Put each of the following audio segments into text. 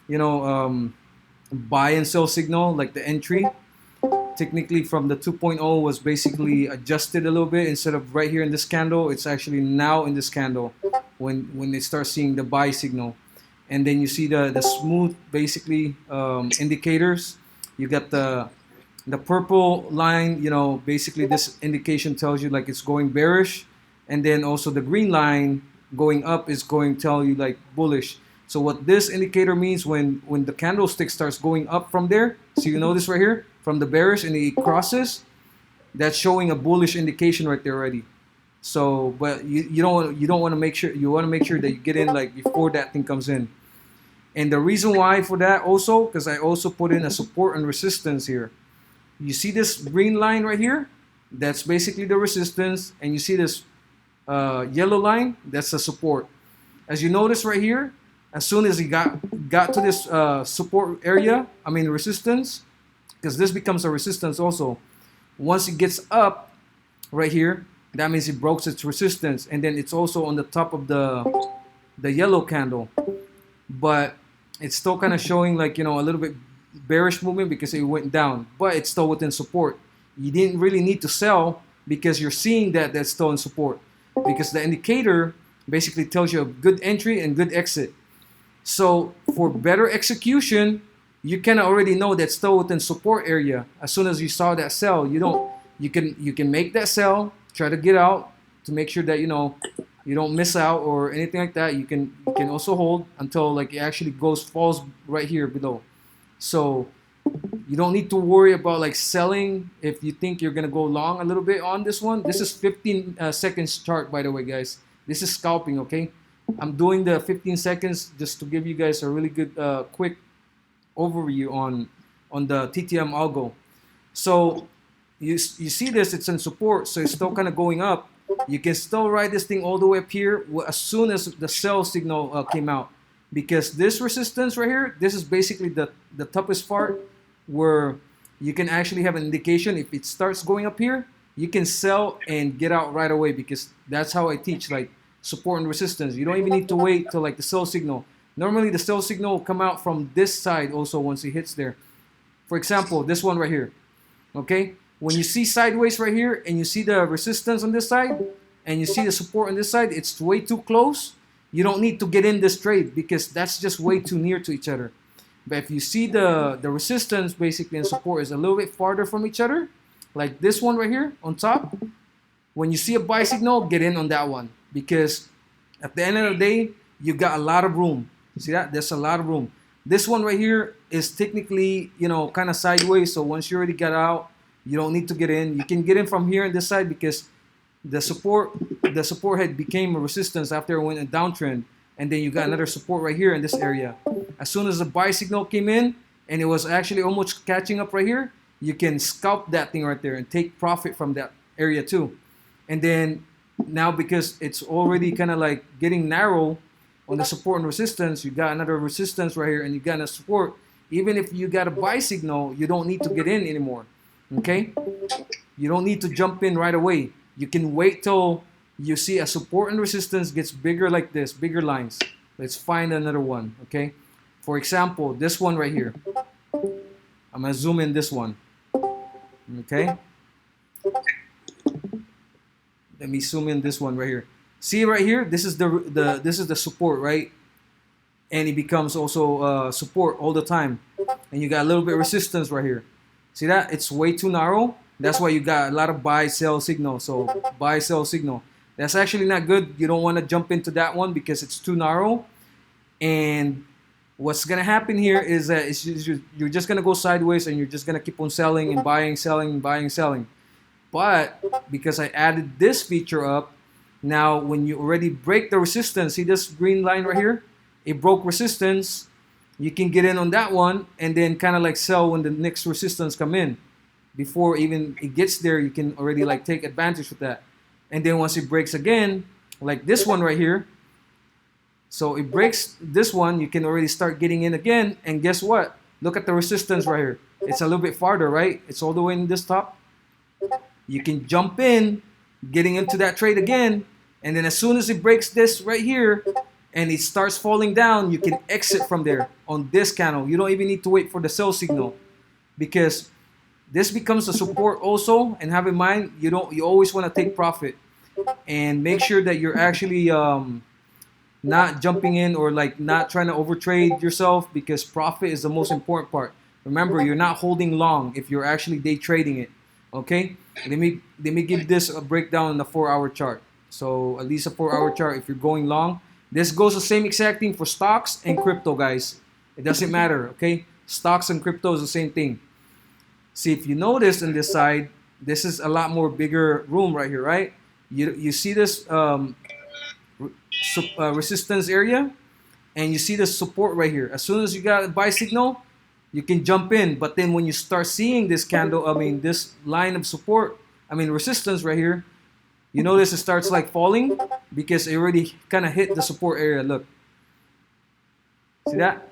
buy and sell signal, like the entry. Technically from the 2.0 was basically adjusted a little bit. Instead of right here in this candle, it's actually now in this candle when they start seeing the buy signal. And then you see the smooth basically indicators. You got the purple line, basically this indication tells you like it's going bearish, and then also the green line going up is going to tell you like bullish. So what this indicator means, when the candlestick starts going up from there, so you notice right here from the bearish and it crosses, that's showing a bullish indication right there already. So, but you don't want to make sure, you want to make sure that you get in like before that thing comes in. And the reason why for that also, because I also put in a support and resistance here. You see this green line right here? That's basically the resistance. And you see this yellow line? That's the support. As you notice right here, as soon as you got to this support area, I mean resistance, because this becomes a resistance also. Once it gets up right here, that means it broke its resistance, and then it's also on the top of the yellow candle. But it's still kind of showing like a little bit bearish movement because it went down, but it's still within support. You didn't really need to sell because you're seeing that that's still in support, because the indicator basically tells you a good entry and good exit. So for better execution, you can already know that's still within support area. As soon as you saw that sell, you can make that sell, try to get out to make sure that you don't miss out or anything like that. You can also hold until like it actually falls right here below. So you don't need to worry about like selling if you think you're gonna go long a little bit on this one. This is 15 seconds chart, by the way, guys. This is scalping, okay? I'm doing the 15 seconds just to give you guys a really good quick overview on the TTM algo. So you see this, it's in support, so it's still kind of going up. You can still ride this thing all the way up here as soon as the sell signal came out, because this resistance right here, this is basically the toughest part, where you can actually have an indication. If it starts going up here, you can sell and get out right away, because that's how I teach, like support and resistance. You don't even need to wait till like the sell signal. Normally the sell signal will come out from this side also once it hits there. For example, this one right here, okay? When you see sideways right here and you see the resistance on this side and you see the support on this side, it's way too close. You don't need to get in this trade because that's just way too near to each other. But if you see the resistance basically and support is a little bit farther from each other, like this one right here on top, when you see a buy signal, get in on that one, because at the end of the day, you got a lot of room. See that? There's a lot of room. This one right here is technically, kind of sideways. So once you already got out, you don't need to get in. You can get in from here on this side because the support head became a resistance after it went a downtrend, and then you got another support right here in this area. As soon as the buy signal came in and it was actually almost catching up right here, you can scalp that thing right there and take profit from that area too. And then now, because it's already kind of like getting narrow on the support and resistance, you got another resistance right here and you got a support. Even if you got a buy signal, you don't need to get in anymore. Okay? You don't need to jump in right away. You can wait till you see a support and resistance gets bigger like this, bigger lines. Let's find another one, okay? For example, this one right here. I'm gonna zoom in this one, okay? Let me zoom in this one right here. See right here, this is the support, right? And it becomes also support all the time. And you got a little bit of resistance right here. See that? It's way too narrow. That's why you got a lot of buy sell signal. So buy sell signal. That's actually not good. You don't want to jump into that one because it's too narrow. And what's gonna happen here is that you're just gonna go sideways and you're just gonna keep on selling and buying, selling, buying, selling. But because I added this feature up, now when you already break the resistance, see this green line right here? It broke resistance. You can get in on that one and then kind of like sell when the next resistance come in. Before even it gets there, you can already like take advantage of that. And then once it breaks again, like this one right here, so it breaks this one, you can already start getting in again. And guess what? Look at the resistance right here. It's a little bit farther, right? It's all the way in this top. You can jump in, getting into that trade again. And then as soon as it breaks this right here, and it starts falling down, you can exit from there on this candle. You don't even need to wait for the sell signal, because this becomes a support also. And have in mind, you always want to take profit and make sure that you're actually not jumping in, or like not trying to overtrade yourself, because profit is the most important part. Remember, you're not holding long if you're actually day trading it. Okay, let me give this a breakdown in the 4-hour chart. So at least a 4-hour chart, if you're going long, this goes the same exact thing for stocks and crypto, guys. It doesn't matter. Okay, stocks and crypto is the same thing. See, if you notice on this side, this is a lot more bigger room right here, right? You see this resistance area, and you see the support right here. As soon as you got a buy signal, you can jump in. But then when you start seeing this candle, this line of support, resistance right here, you notice it starts like falling because it already kind of hit the support area. Look, see that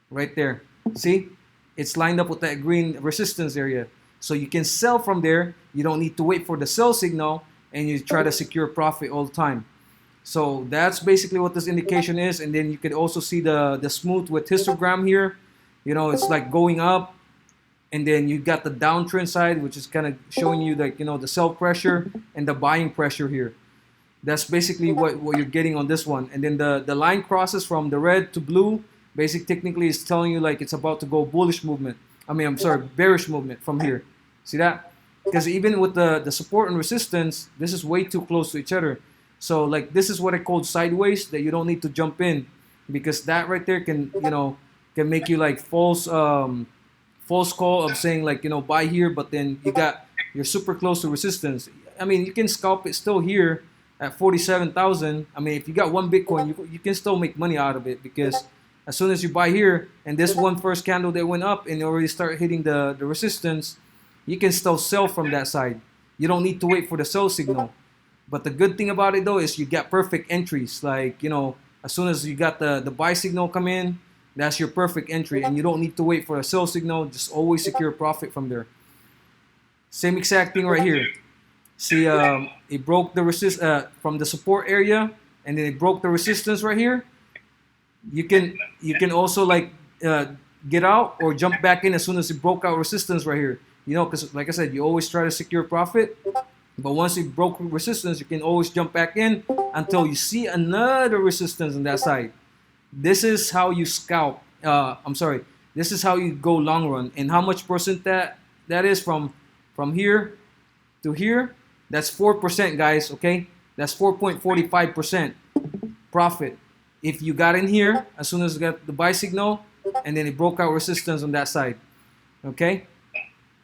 right there? See, it's lined up with that green resistance area. So you can sell from there. You don't need to wait for the sell signal, and you try to secure profit all the time. So that's basically what this indication is. And then you can also see the smooth with histogram here. It's like going up, and then you got the downtrend side, which is kind of showing you like, the sell pressure and the buying pressure here. That's basically what you're getting on this one. And then the line crosses from the red to blue. Technically is telling you like it's about to go bullish movement. Bearish movement from here. See that? Because even with the support and resistance, this is way too close to each other. So like this is what I call sideways, that you don't need to jump in, because that right there can can make you like false call of saying like buy here, but then you're super close to resistance. You can scalp it still here at 47,000. If you got one Bitcoin, you can still make money out of it, because as soon as you buy here and this one first candle that went up and already start hitting the resistance, you can still sell from that side. You don't need to wait for the sell signal. But the good thing about it though is you got perfect entries. Like, as soon as you got the buy signal come in, that's your perfect entry, and you don't need to wait for a sell signal. Just always secure profit from there. Same exact thing right here. See, it broke the from the support area, and then it broke the resistance right here. You can also like get out or jump back in as soon as it broke out resistance right here. Because like I said, you always try to secure profit. But once it broke resistance, you can always jump back in until you see another resistance on that side. This is how you scalp. This is how you go long run. And how much percent that is from here to here? That's 4%, guys. Okay, that's 4.45% profit. If you got in here as soon as you got the buy signal, and then it broke out resistance on that side. Okay,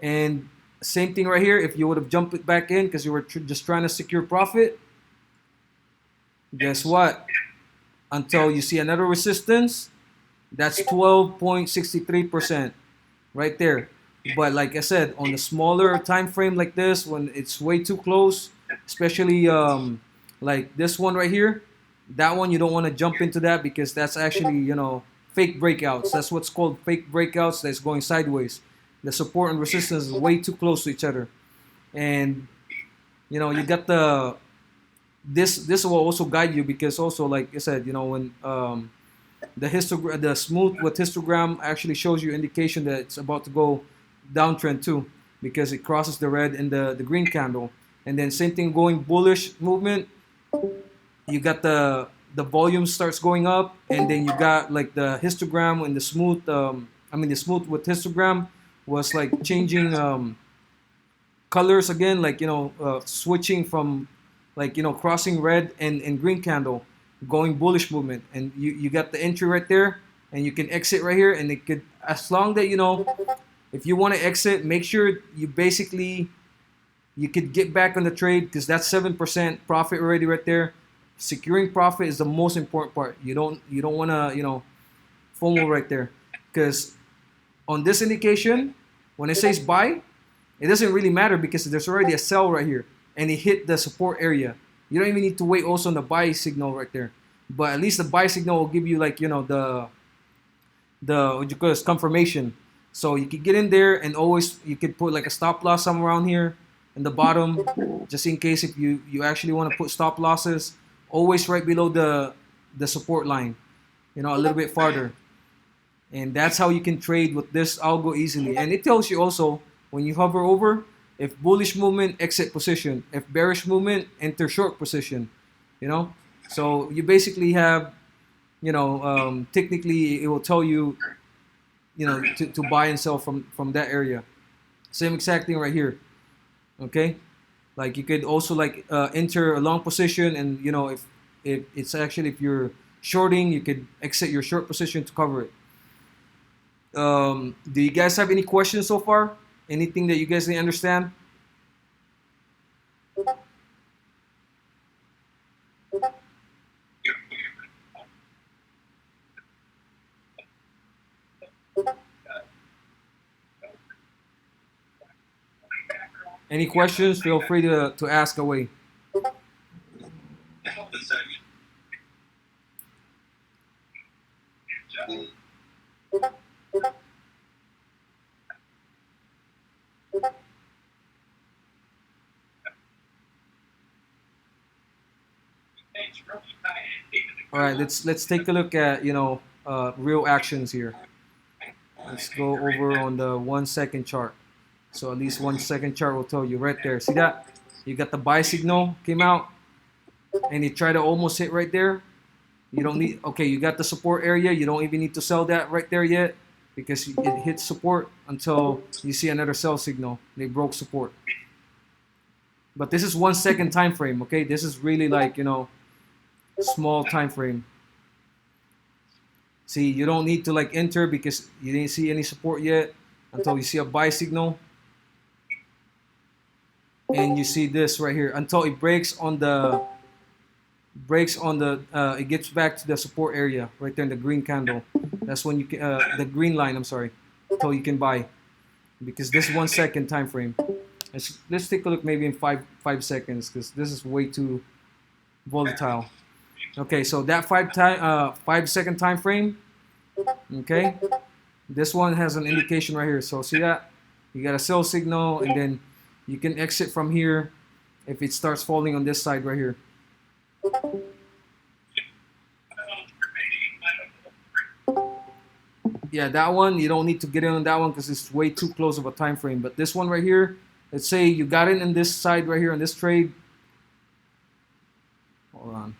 and same thing right here. If you would have jumped it back in because you were just trying to secure profit, guess what? Until you see another resistance, that's 12.63% right there. But like I said, on the smaller time frame like this, when it's way too close, especially like this one right here, that one you don't want to jump into that, because that's actually fake breakouts. That's what's called fake breakouts. That's going sideways. The support and resistance is way too close to each other, and you got this will also guide you, because also like I said, when the smooth with histogram actually shows you indication that it's about to go downtrend too, because it crosses the red and the green candle. And then same thing going bullish movement, you got the volume starts going up, and then you got like the histogram and the smooth the smooth with histogram was like changing colors again, like switching from like crossing red and green candle, going bullish movement. And you got the entry right there, and you can exit right here. And it could, as long that if you want to exit, make sure you could get back on the trade, because that's 7% profit already right there. Securing profit is the most important part. You don't want to FOMO right there, because on this indication, when it says buy, it doesn't really matter, because there's already a sell right here, and it hit the support area. You don't even need to wait also on the buy signal right there. But at least the buy signal will give you like the what you call it, confirmation. So you could get in there, and always you could put like a stop loss somewhere around here in the bottom, just in case if you actually want to put stop losses, always right below the support line, you know, a little bit farther. And that's how you can trade with this algo easily. And it tells you also when you hover over, if bullish movement, exit position. If bearish movement, enter short position. You know, so you basically have, you know, technically it will tell you, you know, to buy and sell from that area. Same exact thing right here. Okay, like you could also like enter a long position, and you know, if it's actually, if you're shorting, you could exit your short position to cover it. Do you guys have any questions so far? Anything that you guys didn't understand? Any questions? Feel free to ask away. All right, let's take a look at, you know, real actions here. Let's go over on the 1 second chart. So at least 1 second chart will tell you right there. See that? You got the buy signal came out, and you try to almost hit right there. You don't need, okay, you got the support area. You don't even need to sell that right there yet, because it hits support until you see another sell signal. They broke support. But this is 1 second time frame, okay? This is really like, you know, small time frame. See, you don't need to like enter because you didn't see any support yet until you see a buy signal. And you see this right here until it breaks on the it gets back to the support area right there in the green candle. That's when you can the green line, I'm sorry, until you can buy, because this 1 second time frame. Let's take a look maybe in five seconds, because this is way too volatile. Okay, so that 5 second time frame. Okay, this one has an indication right here. So see that you got a sell signal, and then you can exit from here if it starts falling on this side right here. Yeah, that one you don't need to get in on that one because it's way too close of a time frame. But this one right here, let's say you got it in this side right here on this trade. Hold on.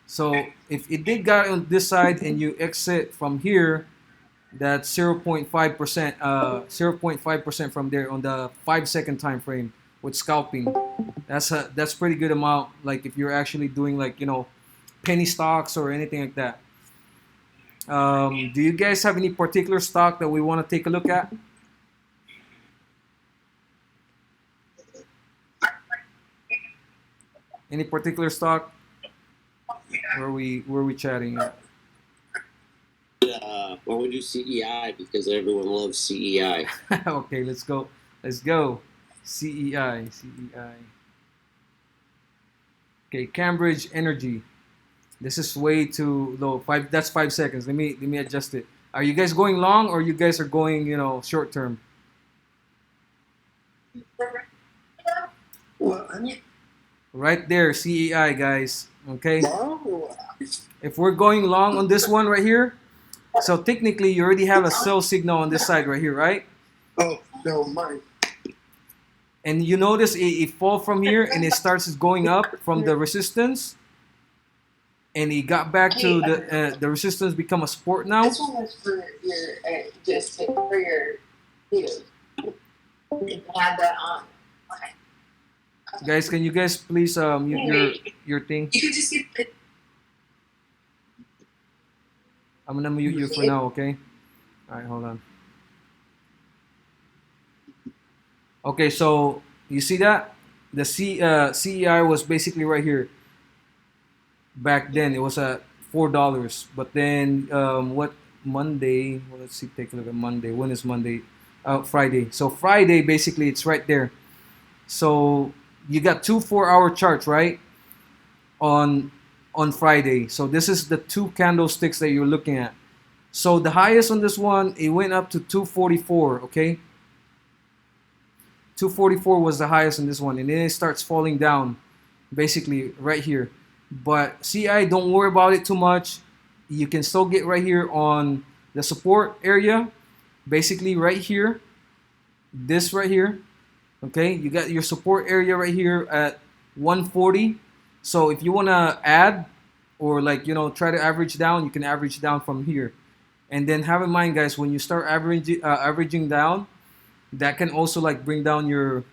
So if it did got on this side and you exit from here, that's 0.5%, 0.5% from there on the 5 second time frame with scalping. That's pretty good amount. Like if you're actually doing like, you know, penny stocks or anything like that. Do you guys have any particular stock that we want to take a look at? Any particular stock? Where are we chatting at? Why would you CEI? Because everyone loves CEI. Okay, let's go. Let's go. CEI. CEI. Okay, Cambridge Energy. This is way too low. That's 5 seconds. Let me adjust it. Are you guys going long, or you guys are going, you know, short term? Well, I mean, right there, CEI, guys. Okay. If we're going long on this one right here, so technically you already have a sell signal on this side right here, right? Oh no, mine. And you notice it fall from here and it starts going up from the resistance, and it got back to the resistance become a support now. This one was for your just for your videos. You had that on. Okay. Guys, can you guys please mute your thing? You could just get it. I'm gonna mute you for now, okay? All right, hold on. Okay, so you see that the CEI was basically right here. Back then it was at $4, but then what Monday? Well, let's see. Take a look at Monday. When is Monday? Friday. So Friday basically it's right there. So you got 2 4-hour charts, right? On Friday. So this is the 2 candlesticks that you're looking at. So the highest on this one, it went up to 244, okay? 244 was the highest in this one, and then it starts falling down, basically right here. But CI, don't worry about it too much. You can still get right here on the support area, basically right here, this right here. Okay, you got your support area right here at 140. So if you want to add or like, you know, try to average down, you can average down from here. And then have in mind, guys, when you start averaging down, that can also like bring down your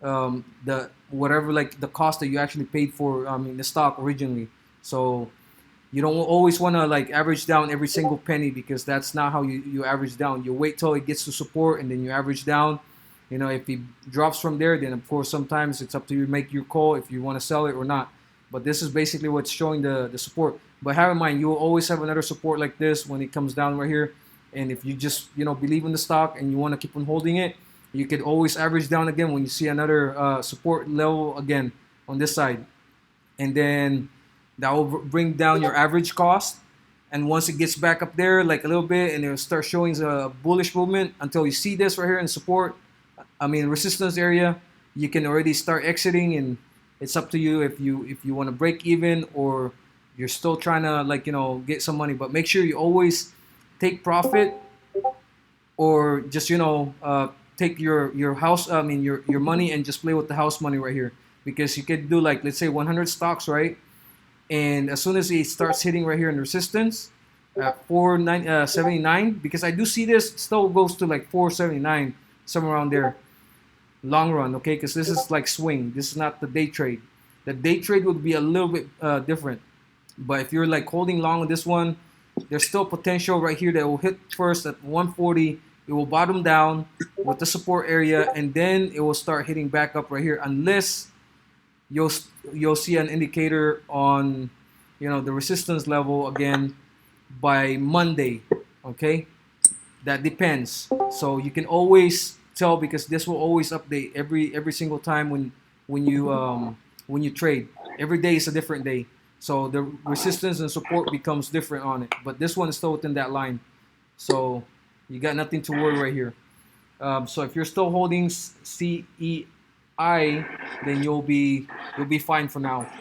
the whatever, like the cost that you actually paid for the stock originally. So you don't always want to like average down every single penny, because that's not how you average down. You wait till it gets to support and then you average down. You know, if it drops from there, then of course sometimes it's up to you to make your call if you want to sell it or not. But this is basically what's showing the support. But have in mind, you will always have another support like this when it comes down right here. And if you just, you know, believe in the stock and you want to keep on holding it, you could always average down again when you see another support level again on this side. And then that will bring down your average cost. And once it gets back up there like a little bit and it'll start showing a bullish movement until you see this right here in support, resistance area, you can already start exiting. And it's up to you if you want to break even or you're still trying to, like, you know, get some money. But make sure you always take profit, or just, you know, take your your money and just play with the house money right here. Because you could do, like, let's say 100 stocks, right? And as soon as it starts hitting right here in resistance at 479, because I do see this still goes to like 479, somewhere around there, long run, okay? Because this is like swing. This is not the day trade. The day trade would be a little bit different. But if you're like holding long on this one, there's still potential right here that will hit first at 140. It will bottom down with the support area, and then it will start hitting back up right here, unless you'll see an indicator on, you know, the resistance level again by Monday. Okay, that depends. So you can always tell, because this will always update every single time when you trade. Every day is a different day, so the resistance and support becomes different on it. But this one is still within that line, so you got nothing to worry right here. So if you're still holding CEI, then you'll be fine for now.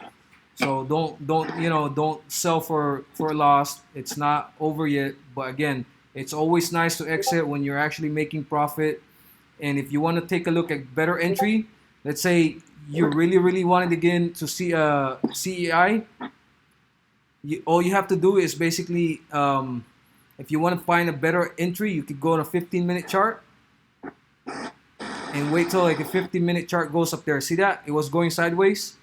So don't sell for a loss. It's not over yet. But again, it's always nice to exit when you're actually making profit. And if you want to take a look at better entry, let's say you really wanted to get into CEI, all you have to do is basically, if you want to find a better entry, you could go on a 15-minute chart and wait till like a 15-minute chart goes up there. See that? It was going sideways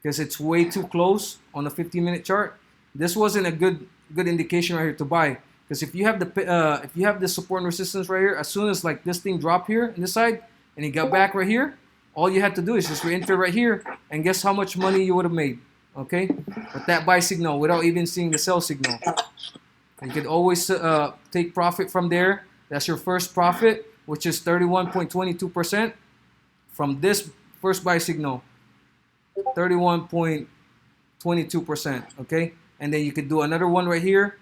because it's way too close on the 15-minute chart. This wasn't a good indication right here to buy, because if you have the support and resistance right here, as soon as like this thing dropped here in this side and it got back right here, all you had to do is just re-enter right here, and guess how much money you would have made, okay? With that buy signal without even seeing the sell signal. You could always take profit from there. That's your first profit, which is 31.22% from this first buy signal. 31.22%, okay? And then you could do another one right here.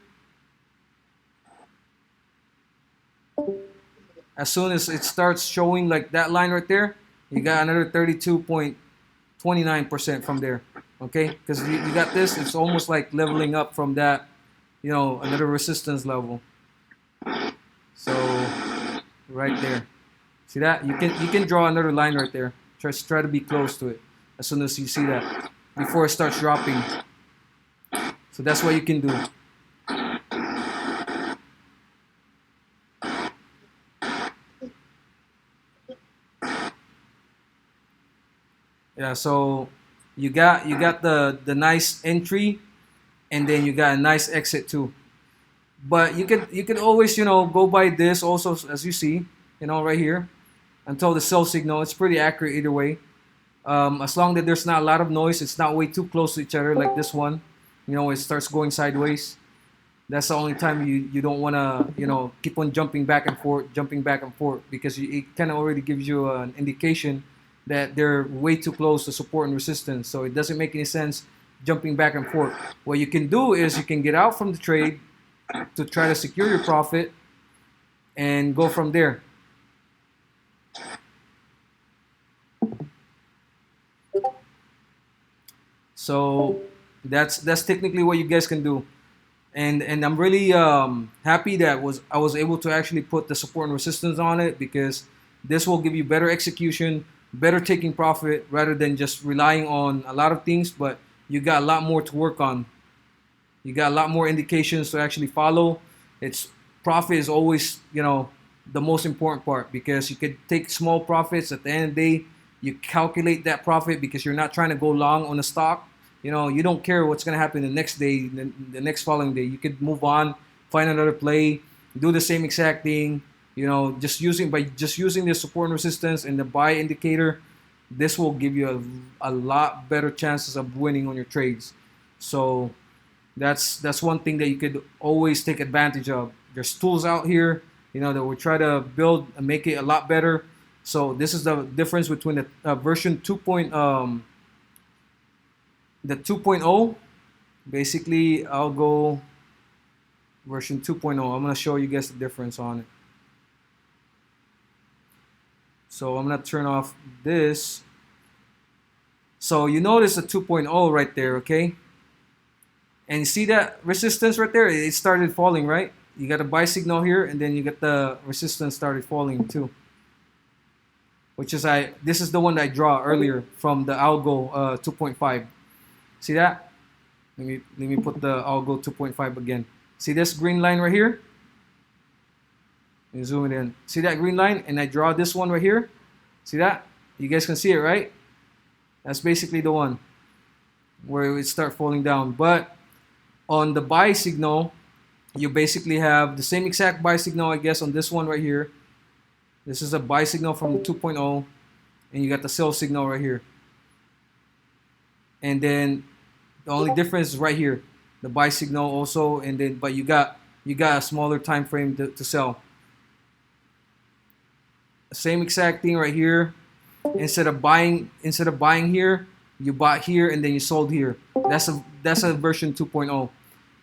As soon as it starts showing like that line right there, you got another 32.29% from there, okay? Because you got this, it's almost like leveling up from that, you know, another resistance level. So right there, see that? You can draw another line right there. Try to be close to it as soon as you see that before it starts dropping. So that's what you can do. Yeah, so you got the nice entry, and then you got a nice exit too. But you could always, you know, go by this also, as you see, you know, right here, until the sell signal. It's pretty accurate either way. As long as there's not a lot of noise, it's not way too close to each other like this one. You know, it starts going sideways. That's the only time you don't want to, you know, keep on jumping back and forth, because it kind of already gives you an indication that they're way too close to support and resistance. So it doesn't make any sense jumping back and forth. What you can do is you can get out from the trade to try to secure your profit and go from there. So that's technically what you guys can do. And I'm really happy that I was able to actually put the support and resistance on it, because this will give you better execution, better taking profit, rather than just relying on a lot of things. But you got a lot more to work on. You got a lot more indications to actually follow. It's profit is always, the most important part, because you could take small profits at the end of the day. You calculate that profit because you're not trying to go long on the stock. You don't care what's going to happen the next day, the next following day. You could move on, find another play, do the same exact thing. Just using the support and resistance and the buy indicator, this will give you a lot better chances of winning on your trades. So that's one thing that you could always take advantage of. There's tools out here, that will try to build and make it a lot better. So this is the difference between the version 2.0. Basically, I'll go version 2.0. I'm going to show you guys the difference on it. So I'm going to turn off this. So you notice the 2.0 right there, okay? And you see that resistance right there? It started falling, right? You got a buy signal here, and then you get the resistance started falling too. This is the one that I draw earlier from the Algo 2.5. See that? Let me put the Algo 2.5 again. See this green line right here? Let me zoom it in. See that green line? And I draw this one right here. See that? You guys can see it, right? That's basically the one where it would start falling down. But on the buy signal, you basically have the same exact buy signal, I guess, on this one right here. This is a buy signal from 2.0, and you got the sell signal right here. And then the only difference is right here, the buy signal also, and then but you got a smaller time frame to sell. Same exact thing right here. Instead of buying here, you bought here and then you sold here. That's a version 2.0.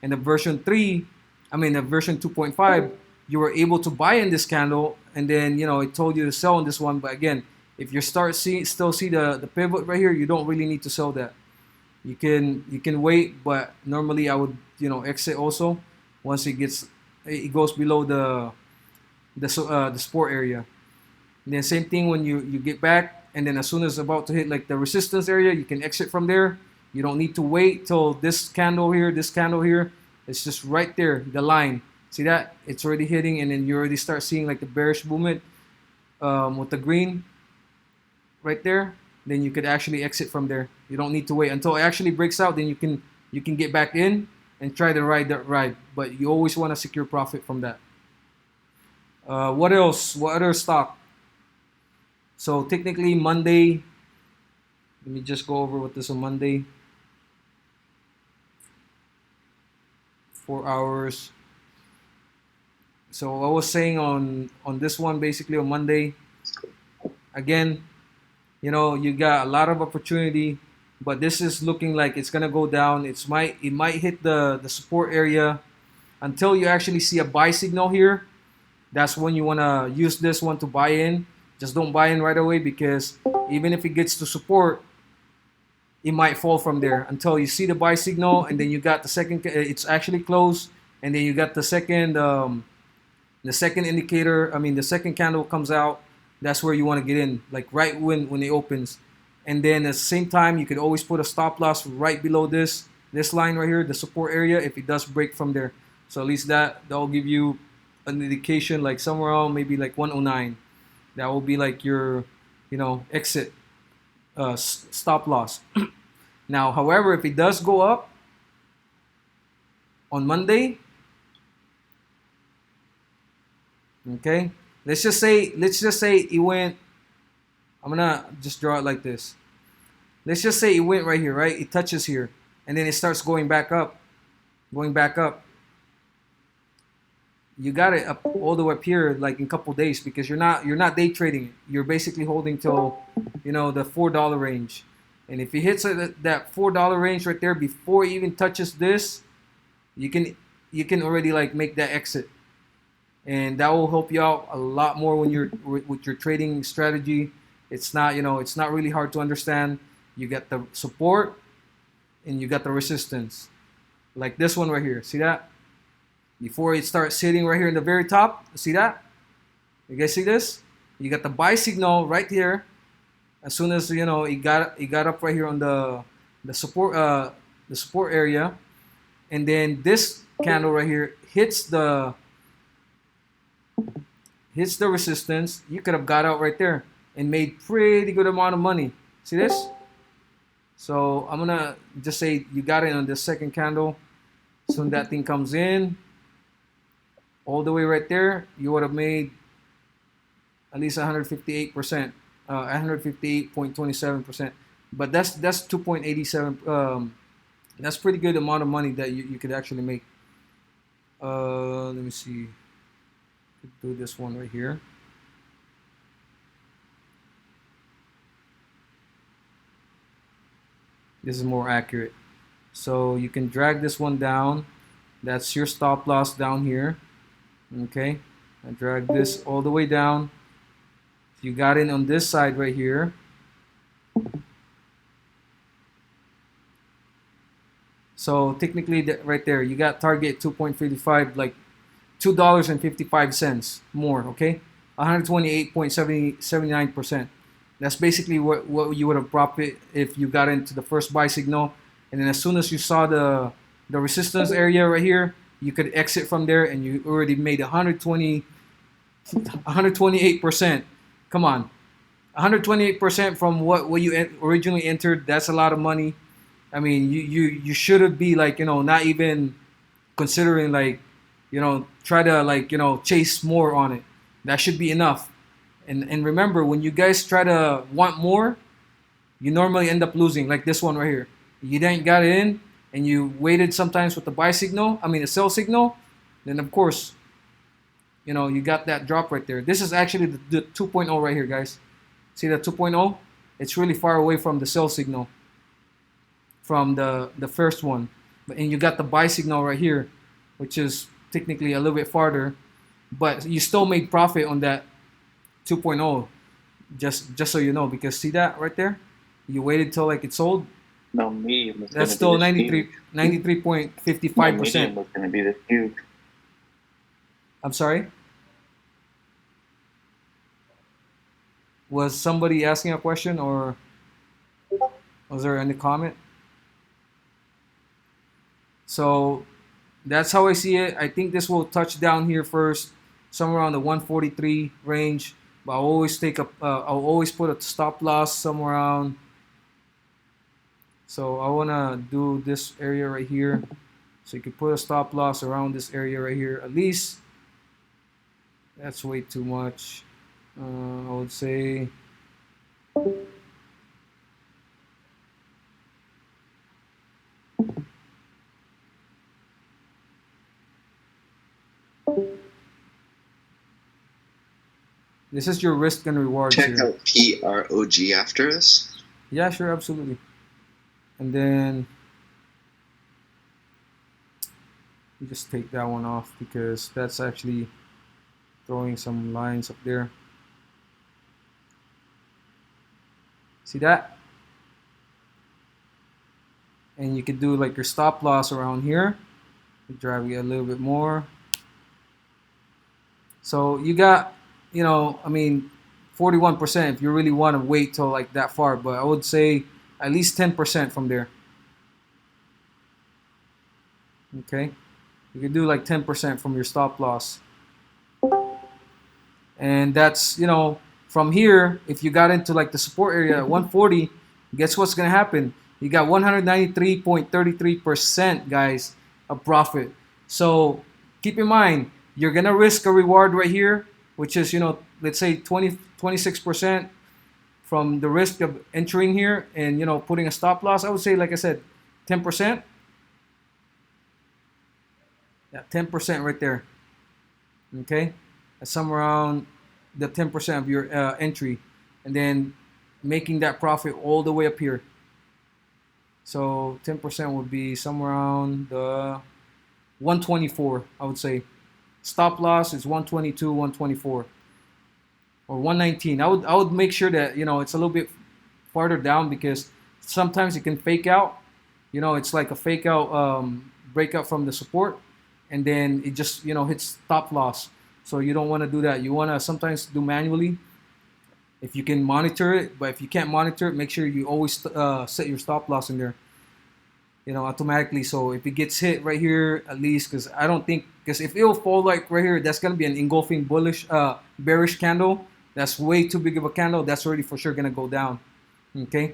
And the version 2.5, you were able to buy in this candle, and then it told you to sell in this one. But again, if you still see the pivot right here, you don't really need to sell that. You can wait, but normally I would exit also once it goes below the support area. And then same thing when you get back, and then as soon as it's about to hit like the resistance area, you can exit from there. You don't need to wait till this candle here. It's just right there, the line. See that? It's already hitting, and then you already start seeing like the bearish movement with the green right there. Then you could actually exit from there. You don't need to wait until it actually breaks out. Then you can get back in and try to ride that ride. But you always want to secure profit from that. What else? What other stock? So technically Monday, let me just go over what this on Monday. 4 hours. So I was saying on this one, basically on Monday, again, you got a lot of opportunity, but this is looking like it's gonna go down. It might hit the support area until you actually see a buy signal here. That's when you wanna use this one to buy in. Just don't buy in right away, because even if it gets to support, it might fall from there until you see the buy signal, and then you got the second. It's actually closed, and then you got the second indicator. The second candle comes out. That's where you want to get in, like right when it opens. And then at the same time, you could always put a stop loss right below this line right here, the support area, if it does break from there. So at least that'll give you an indication, like somewhere around maybe like 109. That will be like your, exit stop loss. Now, however, if it does go up on Monday, okay, let's just say it went. I'm gonna just draw it like this. Let's just say it went right here, right? It touches here, and then it starts going back up. You got it up all the way up here, like in a couple days, because you're not day trading it. You're basically holding till the $4 range. And if it hits that $4 range right there before it even touches this, you can already like make that exit, and that will help you out a lot more when you're with your trading strategy. It's not really hard to understand. You get the support, and you got the resistance, like this one right here. See that? Before it starts sitting right here in the very top, see that? You guys see this? You got the buy signal right here. As soon as it got up right here on the support area, and then this candle right here hits the resistance. You could have got out right there and made pretty good amount of money. See this? So I'm gonna just say you got it on the second candle. Soon that thing comes in, all the way right there, you would have made at least 158%, 158.27%. But that's 2.87. That's pretty good amount of money that you could actually make. Let me see. Do this one right here. This is more accurate. So you can drag this one down. That's your stop loss down here. Okay. I drag this all the way down. If you got in on this side right here, so technically right there, you got target 2.55, like $2.55 more, okay? 128.79%. That's basically what you would have profit if you got into the first buy signal. And then as soon as you saw the resistance area right here, you could exit from there and you already made 128%. Come on. 128% from what you originally entered. That's a lot of money. I mean, you shouldn't be like, not even considering like, try to like, chase more on it. That should be enough. And remember, when you guys try to want more, you normally end up losing, like this one right here. You didn't got it in and you waited sometimes with the buy signal, the sell signal, then of course, you got that drop right there. This is actually the 2.0 right here, guys. See that 2.0? It's really far away from the sell signal, from the first one. And you got the buy signal right here, which is technically a little bit farther, but you still made profit on that 2.0, just so you know, because see that right there? You waited till like it sold. No, medium. That's still 93.55%. Medium was going to be this huge. I'm sorry? Was somebody asking a question or was there any comment? So that's how I see it. I think this will touch down here first, somewhere around the 143 range. But I'll always I'll always put a stop loss somewhere around. So I wanna do this area right here. So you can put a stop loss around this area right here. At least that's way too much. I would say this is your risk and rewards Check here. out PROG after this. Yeah, sure, absolutely. And then you just take that one off because that's actually throwing some lines up there. See that? And you could do like your stop loss around here. Drive it a little bit more. So you got, 41% if you really want to wait till like that far, but I would say at least 10% from there. Okay, you can do like 10% from your stop loss, and that's from here. If you got into like the support area at 140, guess what's gonna happen? You got 193.33%, guys, of profit. So keep in mind, you're gonna risk a reward right here, which is let's say 26% from the risk of entering here and putting a stop loss. I would say, like I said, 10%. Yeah, 10% right there. Okay, that's somewhere around the 10% of your entry, and then making that profit all the way up here. So 10% would be somewhere around the 124, I would say. Stop loss is 122, 124, or 119. I would make sure that it's a little bit farther down because sometimes it can fake out It's like a fake out breakout from the support, and then it just hits stop loss. So you don't want to do that. You want to sometimes do manually if you can monitor it, but if you can't monitor it, make sure you always set your stop loss in there, automatically. So if it gets hit right here, at least, because I don't think, because if it'll fall like right here, that's gonna be an engulfing bearish candle. That's way too big of a candle. That's already for sure gonna go down. Okay.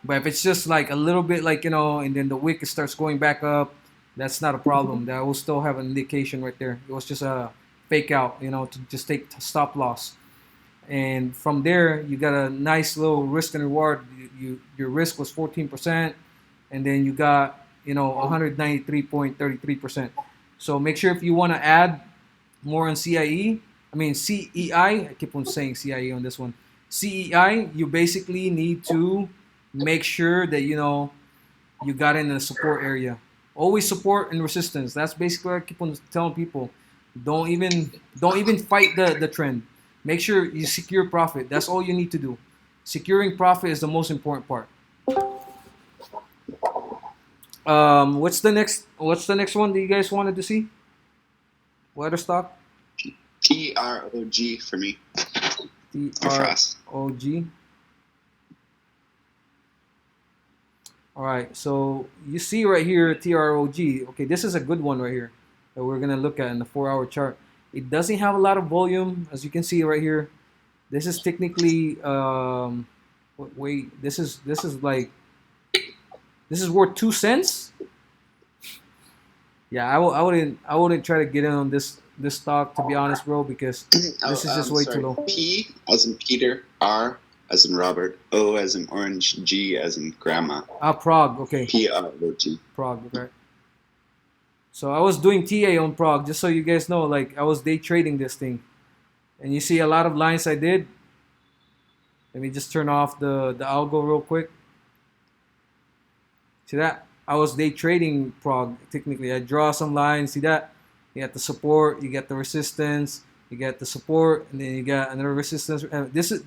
But if it's just like a little bit like, and then the wick starts going back up, that's not a problem. That will still have an indication right there. It was just a fake out, to just take stop loss. And from there, you got a nice little risk and reward. Your risk was 14%, and then you got 193.33%. So make sure if you want to add more on CIE, I mean CEI, I keep on saying CIE on this one. CEI, you basically need to make sure that you got in the support area. Always support and resistance. That's basically what I keep on telling people. Don't even fight the trend. Make sure you secure profit. That's all you need to do. Securing profit is the most important part. What's the next one that you guys wanted to see? What other stock? PROG for me. PROG. All right, so you see right here TROG. Okay, this is a good one right here that we're gonna look at in the 4-hour chart. It doesn't have a lot of volume, as you can see right here. This is technically this is worth 2 cents. Yeah, I wouldn't try to get in on this stock, to be honest, bro, because this is just way too low. P as in Peter, R as in Robert, O as in Orange, G as in Grandma. PROG, okay. PROG. PROG, right. So I was doing TA on PROG, just so you guys know, like I was day trading this thing. And you see a lot of lines I did. Let me just turn off the algo real quick. See that? I was day trading PROG, technically. I draw some lines, see that? You got the support, you got the resistance, you got the support, and then you got another resistance.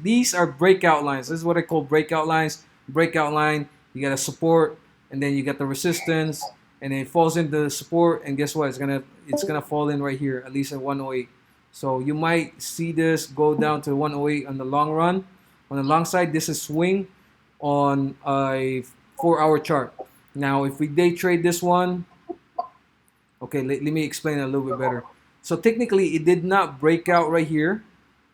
These are breakout lines. This is what I call breakout lines. Breakout line, you got a support, and then you got the resistance, and then it falls into the support, and guess what? It's gonna fall in right here, at least at 108. So you might see this go down to 108 on the long run. On the long side, this is swing on a 4-hour chart. Now, if we day trade this one, okay, let me explain it a little bit better. So technically, it did not break out right here.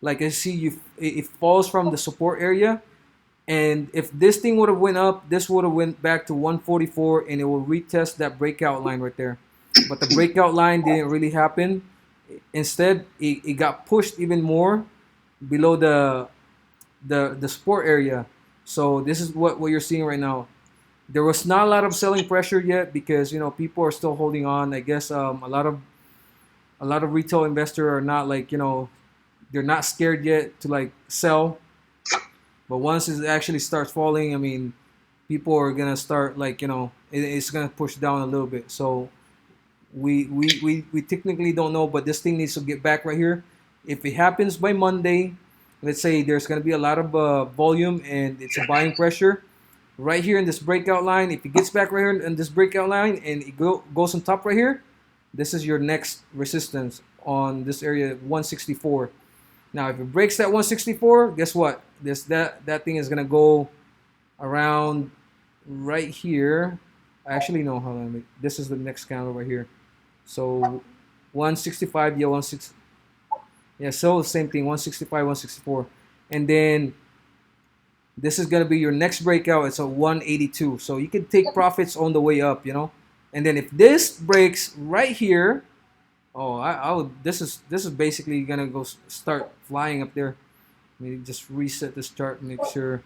Like I see, it falls from the support area. And if this thing would have went up, this would have went back to 144, and it will retest that breakout line right there. But the breakout line didn't really happen. Instead, it got pushed even more below the support area. So this is what you're seeing right now. There was not a lot of selling pressure yet because people are still holding on. I guess a lot of retail investors are not like they're not scared yet to like sell. But once it actually starts falling, I mean, people are gonna start like it's gonna push down a little bit. So we technically don't know, but this thing needs to get back right here. If it happens by Monday, let's say there's gonna be a lot of volume and it's a buying pressure. Right here in this breakout line, if it gets back right here in this breakout line and it goes on top right here, this is your next resistance on this area, 164. Now, if it breaks that 164, guess what? That thing is gonna go around right here. Actually, no, hold on. This is the next candle right here. So 165, yeah, 16. Yeah, so same thing, 165, 164, and then this is gonna be your next breakout. It's a 182. So you can take profits on the way up, And then if this breaks right here, this is basically gonna go start flying up there. Let me just reset this chart and make sure.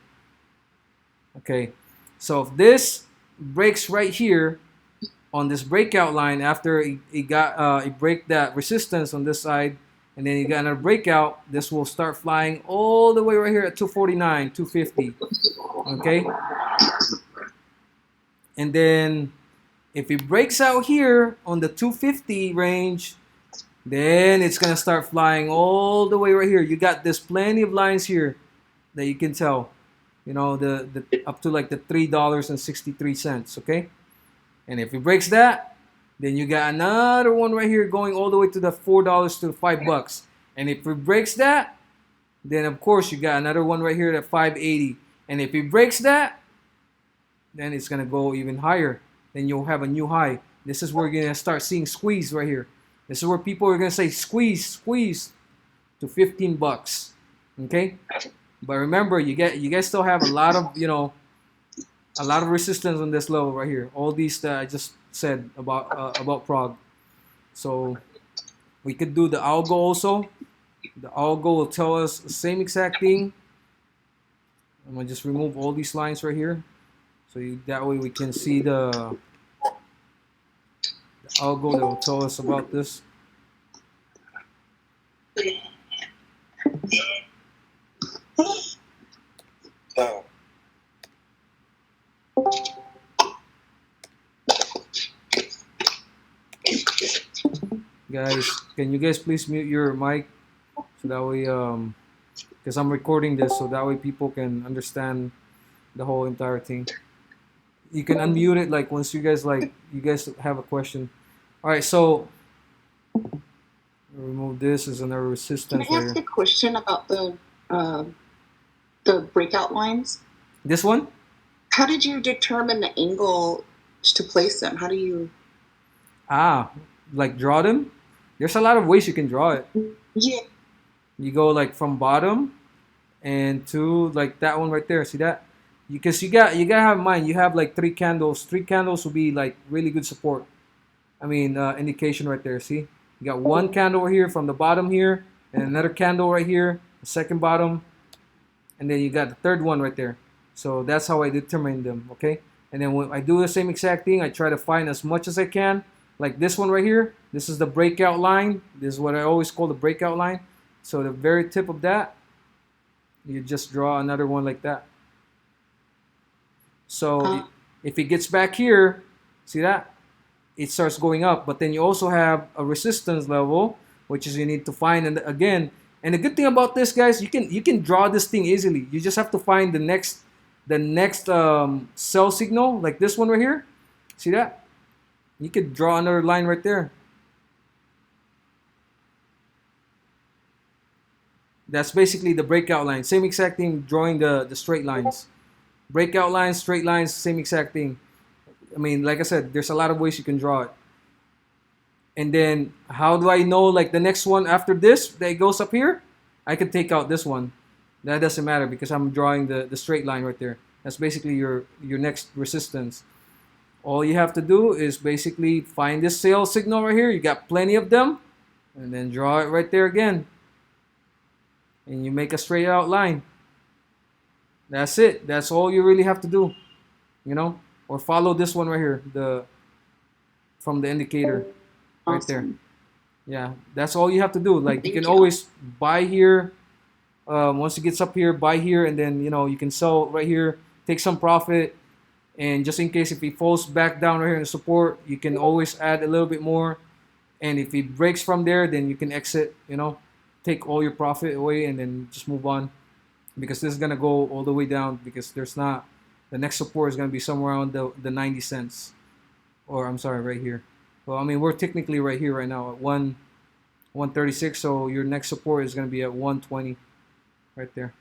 Okay, so if this breaks right here on this breakout line after it break that resistance on this side, and then you got another breakout, this will start flying all the way right here at 249, 250. Okay, and then if it breaks out here on the 250 range, then it's gonna start flying all the way right here. You got this plenty of lines here that you can tell. you know, the up to like the $3.63, okay? And if it breaks that, then you got another one right here going all the way to the $4 to $5. And if it breaks that, then of course you got another one right here at 580. And if it breaks that, then it's gonna go even higher. Then you'll have a new high. This is where you're gonna start seeing squeeze right here. This is where people are gonna say squeeze, squeeze to $15. Okay? But remember, you guys still have a lot of, you know, a lot of resistance on this level right here. All these that I just said about PROG. So we could do the Algo also. The Algo will tell us the same exact thing. I'm gonna just remove all these lines right here, so that way we can see the Algo that will tell us about this. Oh. Guys, can you guys please mute your mic so that way, because I'm recording this, so that way people can understand the whole entire thing. You can unmute it like once you guys have a question. All right, so remove this as another Can resistance I right ask here. a question about the breakout lines? This one? How did you determine the angle to place them? How do you? Like draw them. There's a lot of ways you can draw it. Yeah. You go like from bottom and to like that one right there. See that? Because you gotta have in mind, you have like three candles. Three candles will be like really good support. I mean, indication right there. See, you got one candle over here from the bottom here, and another candle right here, the second bottom, and then you got the third one right there. So that's how I determine them. Okay, and then when I do the same exact thing, I try to find as much as I can. Like this one right here. This is the breakout line. This is what I always call the breakout line. So the very tip of that, you just draw another one like that. So if it gets back here, see that? It starts going up. But then you also have a resistance level, which is you need to find. And again, and the good thing about this, guys, you can draw this thing easily. You just have to find the next sell signal, like this one right here. See that? You could draw another line right there. That's basically the breakout line. Same exact thing, drawing the straight lines. Breakout lines, straight lines, same exact thing. I mean, like I said, there's a lot of ways you can draw it. And then, how do I know like the next one after this that goes up here? I could take out this one. That doesn't matter because I'm drawing the straight line right there. That's basically your next resistance. All you have to do is basically find this sales signal right here. You got plenty of them. And then draw it right there again. And you make a straight out line. That's it. That's all you really have to do. You know? Or follow this one right here. From the indicator. Right there. Yeah. That's all you have to do. Like you can always buy here. Once it gets up here, buy here. And then, you know, you can sell right here. Take some profit. And just in case if it falls back down right here in the support, you can always add a little bit more. And if it breaks from there, then you can exit, you know, take all your profit away and then just move on. Because this is going to go all the way down because there's not, the next support is going to be somewhere around the 90 cents. Or I'm sorry, right here. Well, I mean, we're technically right here right now at 136. So your next support is going to be at 120 right there.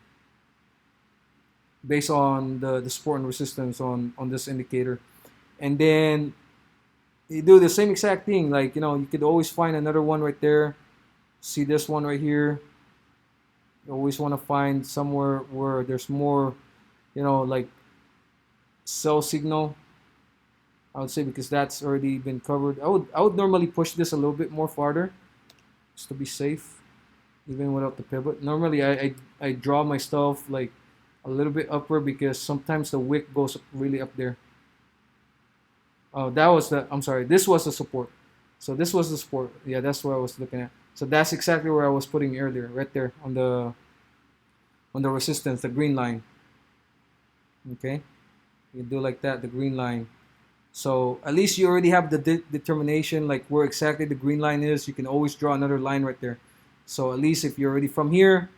Based on the support and resistance on this indicator. And then you do the same exact thing. Like, you know, you could always find another one right there. See this one right here. You always want to find somewhere where there's more, you know, like sell signal. I would say because that's already been covered. I would normally push this a little bit more farther just to be safe, even without the pivot. Normally I draw my stuff like a little bit upward because sometimes the wick goes really up there. Oh, that was I'm sorry, this was the support. So this was the support. Yeah, that's what I was looking at. So that's exactly where I was putting earlier, right there on the resistance, the green line. Okay, you do like that, the green line. So at least you already have the determination, like where exactly the green line is. You can always draw another line right there. So at least if you're already from here,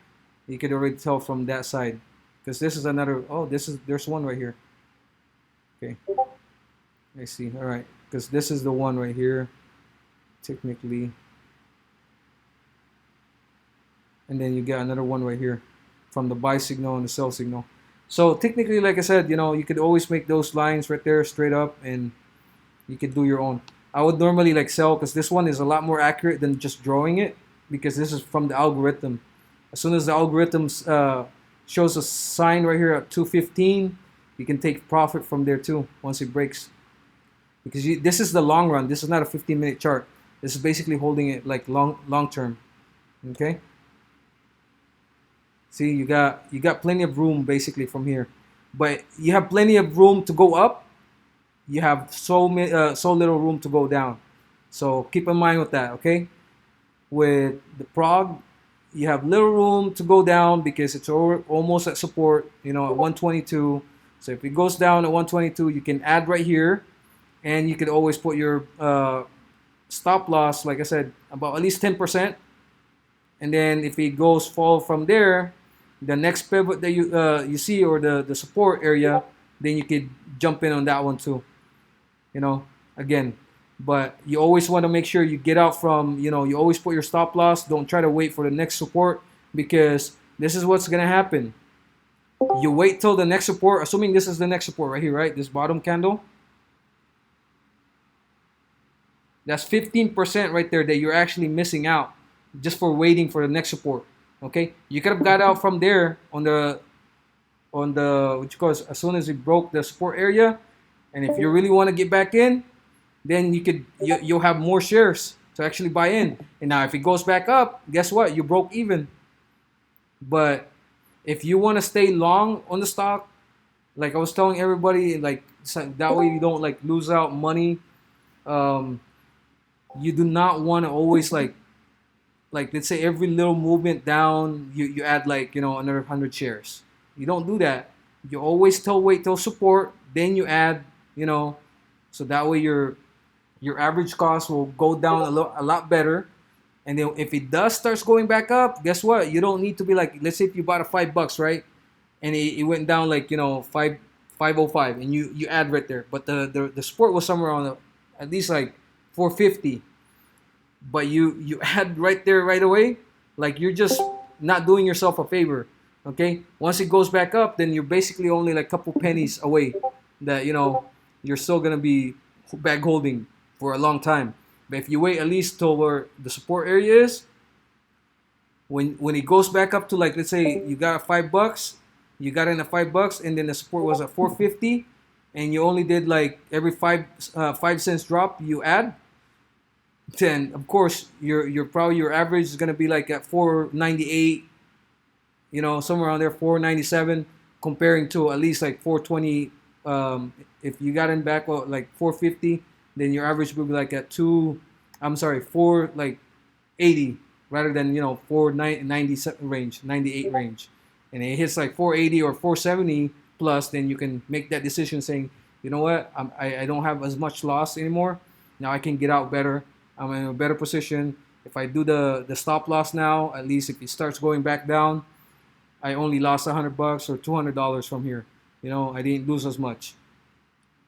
you could already tell from that side. because this is another. Oh, there's one right here. Okay, I see. All right, because this is the one right here, technically, and then you get another one right here from the buy signal and the sell signal. So technically, like I said, you could always make those lines right there straight up, and you could do your own. I would normally like sell because this one is a lot more accurate than just drawing it, because this is from the algorithm. As soon as the algorithm shows a sign right here at 215, you can take profit from there too once it breaks. Because this is the long run. This is not a 15-minute chart. This is basically holding it like long term. Okay. See, you got plenty of room basically from here, but you have plenty of room to go up. You have so little room to go down. So keep in mind with that, okay? With the PROG, you have little room to go down because it's almost at support, at 122. So if it goes down at 122, you can add right here, and you could always put your stop loss, like I said, about at least 10%. And then if it goes fall from there, the next pivot that you see, or the support area, then you could jump in on that one too. Again, but you always want to make sure you get out from, you always put your stop loss. Don't try to wait for the next support, because this is what's going to happen. You wait till the next support, assuming this is the next support right here, right? This bottom candle. That's 15% right there that you're actually missing out just for waiting for the next support. Okay, you could have got out from there on the which goes as soon as it broke the support area, and if you really want to get back in, then you'll have more shares to actually buy in. And now if it goes back up, guess what? You broke even. But if you want to stay long on the stock, like I was telling everybody, like that way you don't like lose out money. You do not want to always like let's say every little movement down, you add like another 100 shares. You don't do that. You always wait till support, then you add, so that way your average cost will go down a lot better. And then if it does starts going back up, guess what? You don't need to be like, let's say if you bought a $5, right, and it went down like 505, and you add right there, but the support was somewhere on at least like 450. But you add right there right away, like you're just not doing yourself a favor. Okay, once it goes back up, then you're basically only like a couple pennies away that you're still gonna be bag holding for a long time. But if you wait at least till where the support area is, when it goes back up to like, let's say you got $5, you got in at $5, and then the support was at 450, and you only did like every 5 cents drop you add, then of course your average is gonna be like at 498, somewhere around there, 497, comparing to at least like 420. If you got in back like 450, then your average will be like at 480 rather than 497 range, 98 range. And it hits like 480 or 470 plus, then you can make that decision saying, you know what, I don't have as much loss anymore. Now I can get out better. I'm in a better position. If I do the stop loss now, at least if it starts going back down, I only lost $100 or $200 from here. I didn't lose as much.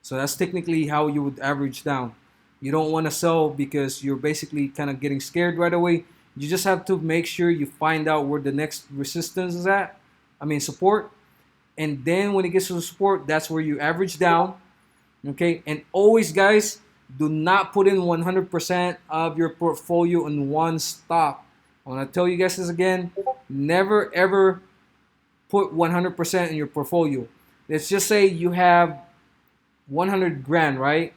So that's technically how you would average down. You don't want to sell because you're basically kind of getting scared right away. You just have to make sure you find out where the next resistance is at. Support. And then when it gets to the support, that's where you average down. Okay. And always, guys, do not put in 100% of your portfolio in one stock. I want to tell you guys this again. Never, ever put 100% in your portfolio. Let's just say you have 100 grand, right?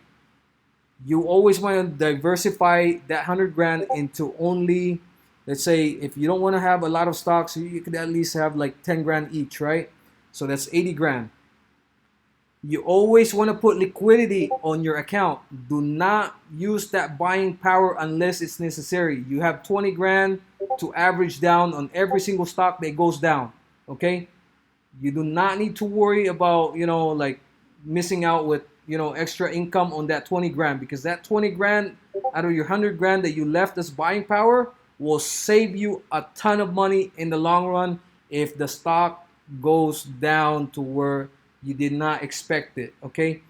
You always want to diversify that 100 grand into only, let's say, if you don't want to have a lot of stocks, you could at least have like 10 grand each, right? So that's 80 grand. You always want to put liquidity on your account. Do not use that buying power unless it's necessary. You have 20 grand to average down on every single stock that goes down, okay? You do not need to worry about, like missing out with, extra income on that 20 grand, because that 20 grand out of your 100 grand that you left as buying power will save you a ton of money in the long run if the stock goes down to where you did not expect it, okay?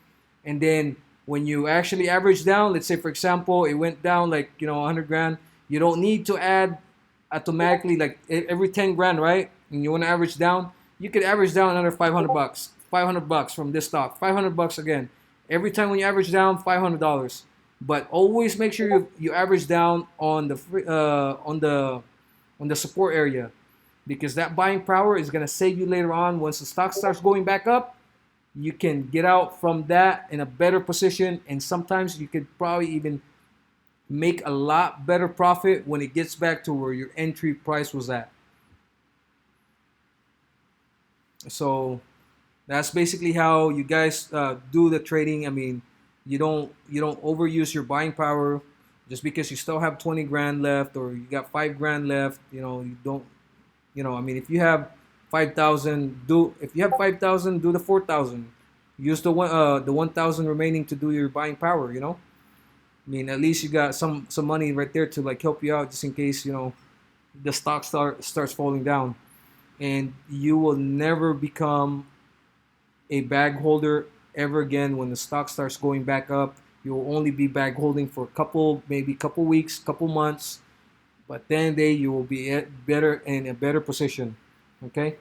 And then when you actually average down, let's say for example, it went down like, 100 grand, you don't need to add automatically like every 10 grand, right? And you want to average down, you could average down another 500 bucks, 500 bucks from this stock, 500 bucks again. Every time when you average down, $500. But always make sure you average down on the on the support area, because that buying power is going to save you later on. Once the stock starts going back up, you can get out from that in a better position, and sometimes you could probably even make a lot better profit when it gets back to where your entry price was at. So that's basically how you guys do the trading. I mean, you don't overuse your buying power just because you still have 20 grand left or you got 5 grand left. You don't. I mean, if you have 5,000, do the 4,000. Use the 1,000 remaining to do your buying power. I mean, at least you got some money right there to like help you out just in case the stock starts falling down, and you will never become a bag holder ever again. When the stock starts going back up, you will only be bag holding for maybe couple weeks, couple months, but then you will be in a better position, okay?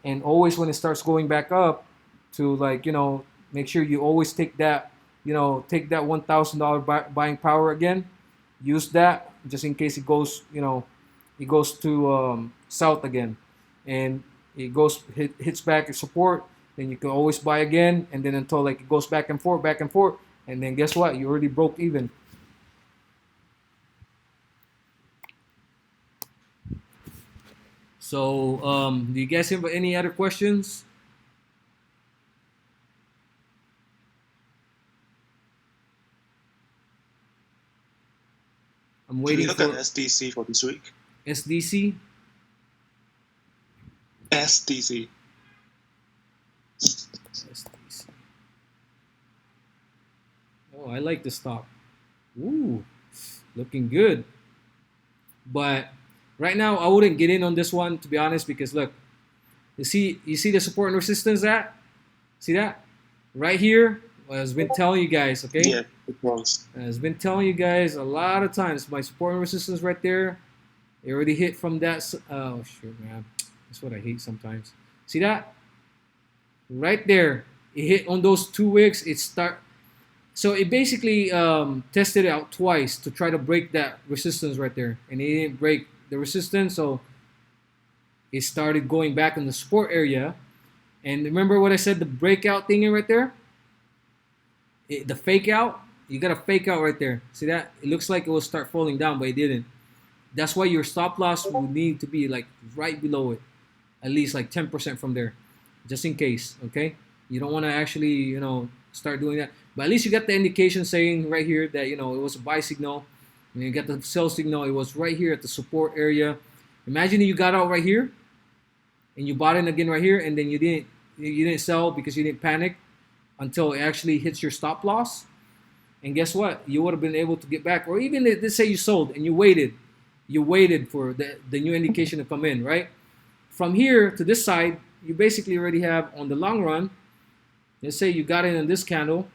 And always when it starts going back up, to make sure you always take that $1,000 buying power again. Use that just in case it goes to south again, and it hits back at support. Then you can always buy again, and then until it goes back and forth, and then guess what? You already broke even. So, do you guys have any other questions? I'm Can waiting you look for at SDC for this week? SDC. SDC. SDC. Oh, I like the stock. Ooh, looking good. But right now, I wouldn't get in on this one, to be honest, because look, you see the support and resistance see that right here. I've been telling you guys, okay? Yeah, it was. I've been telling you guys a lot of times. My support and resistance right there. It already hit from that. Oh shit, man. That's what I hate sometimes. See that? Right there. It hit on those 2 wicks. So it basically tested it out twice to try to break that resistance right there, and it didn't break the resistance. So it started going back in the support area. And remember what I said? The breakout thing right there. The fake out, you got a fake out right there. See that? It looks like it will start falling down, but it didn't. That's why your stop loss will need to be like right below it, at least like 10% from there, just in case. Okay, you don't want to actually start doing that, but at least you got the indication saying right here that it was a buy signal, and you got the sell signal. It was right here at the support area. Imagine you got out right here, and you bought in again right here, and then you didn't sell because you didn't panic until it actually hits your stop loss. And guess what? You would have been able to get back. Or even let's say you sold and you waited for the new indication to come in, right? From here to this side, you basically already have on the long run, let's say you got in on this candle,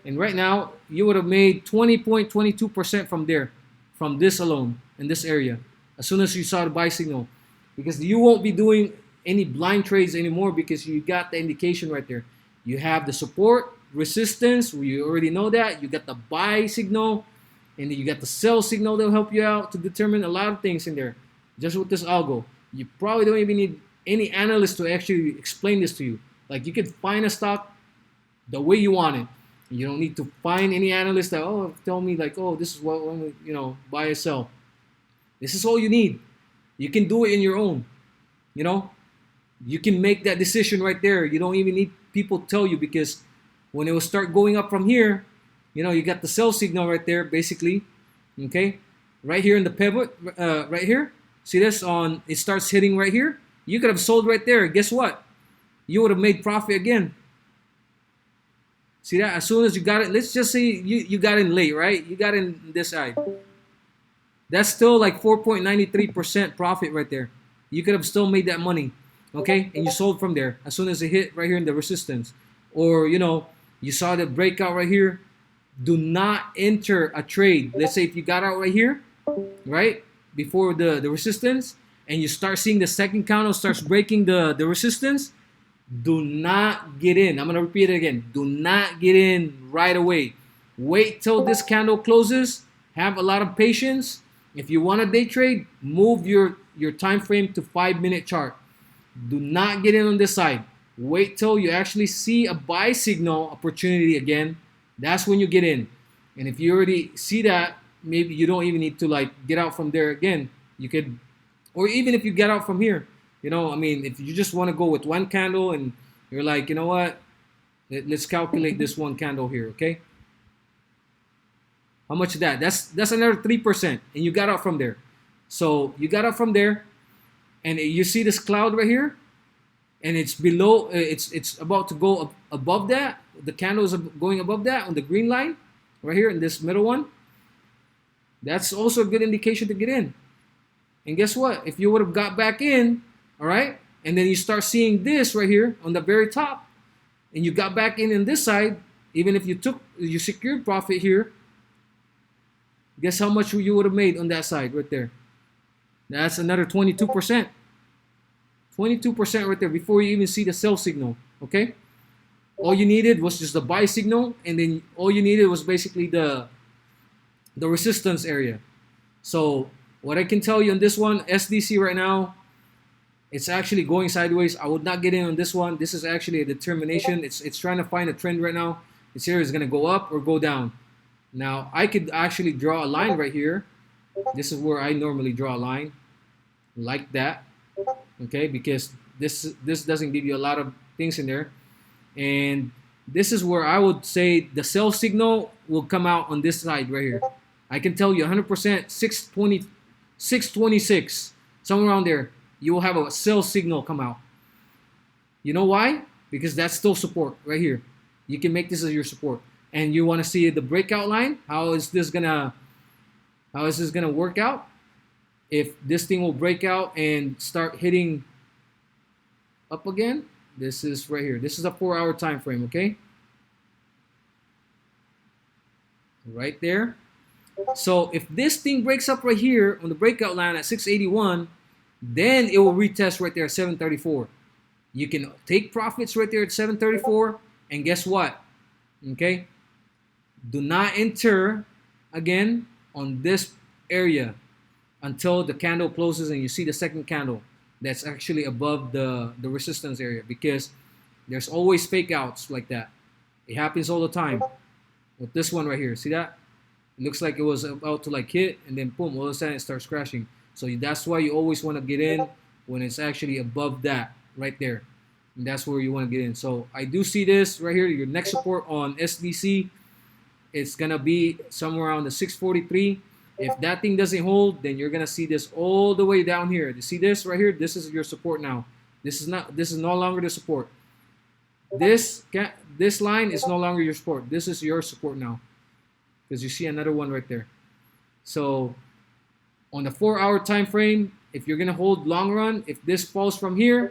and right now you would have made 20.22% from there, from this alone, in this area, as soon as you saw the buy signal. Because you won't be doing any blind trades anymore because you got the indication right there. You have the support, resistance, you already know that. You got the buy signal, and then you got the sell signal that will help you out to determine a lot of things in there. Just with this algo. You probably don't even need any analyst to actually explain this to you. Like, you could find a stock the way you want it. You don't need to find any analyst that, tell me like, this is what, buy or sell. This is all you need. You can do it in your own, You can make that decision right there. You don't even need people to tell you, because when it will start going up from here, you got the sell signal right there, basically. Okay, right here in the pivot, right here. See this it starts hitting right here. You could have sold right there. Guess what? You would have made profit again. See that? As soon as you got it, let's just say you got in late, right? You got in this side. That's still like 4.93% profit right there. You could have still made that money. okay, and you sold from there as soon as it hit right here in the resistance, or you saw the breakout right here, do not enter a trade. Let's say if you got out right here, right before the resistance, and you start seeing the second candle starts breaking the resistance, do not get in. I'm going to repeat it again. Do not get in right away. Wait till this candle closes. Have a lot of patience. If you want to day trade, move your time frame to 5-minute chart. Do not get in on this side. Wait till you actually see a buy signal opportunity again. That's when you get in. And if you already see that, maybe you don't even need to like get out from there again. You could, or even if you get out from here, I mean, if you just want to go with one candle and you're like, you know what, let's calculate this one candle here, okay? How much is that? That's another 3%, and you got out from there. So you got out from there, and you see this cloud right here, and it's below. It's about to go above that. The candle is going above that on the green line, right here in this middle one. That's also a good indication to get in. And guess what? If you would have got back in, all right, and then you start seeing this right here on the very top, and you got back in this side, even if you secured profit here, guess how much you would have made on that side right there? That's another 22%. 22% right there before you even see the sell signal, okay? All you needed was just the buy signal, and then all you needed was basically the resistance area. So what I can tell you on this one, SDC right now, it's actually going sideways. I would not get in on this one. This is actually a determination. It's trying to find a trend right now. It's either it's going to go up or go down. Now, I could actually draw a line right here. This is where I normally draw a line like that, okay? Because this doesn't give you a lot of things in there. And this is where I would say the sell signal will come out on this side right here. I can tell you 100%, 620, 626, somewhere around there, you will have a sell signal come out. You know why? Because that's still support right here. You can make this as your support. And you want to see the breakout line. How is this gonna work out? If this thing will break out and start hitting up again, this is right here. This is a 4-hour time frame, okay? Right there. So if this thing breaks up right here on the breakout line at 681, then it will retest right there at 734. You can take profits right there at 734, and guess what? Okay? Do not enter again on this area until the candle closes and you see the second candle that's actually above the resistance area, because there's always fake outs like that. It happens all the time. With this one right here, see that? It looks like it was about to like hit, and then boom, all of a sudden it starts crashing. So that's why you always want to get in when it's actually above that right there. And that's where you want to get in. So I do see this right here, your next support on SDC. It's going to be somewhere around the 643. If that thing doesn't hold, then you're going to see this all the way down here. You see this right here? This is your support now. This is no longer the support. This line is no longer your support. This is your support now, because you see another one right there. So on the 4-hour time frame, if you're going to hold long run, if this falls from here,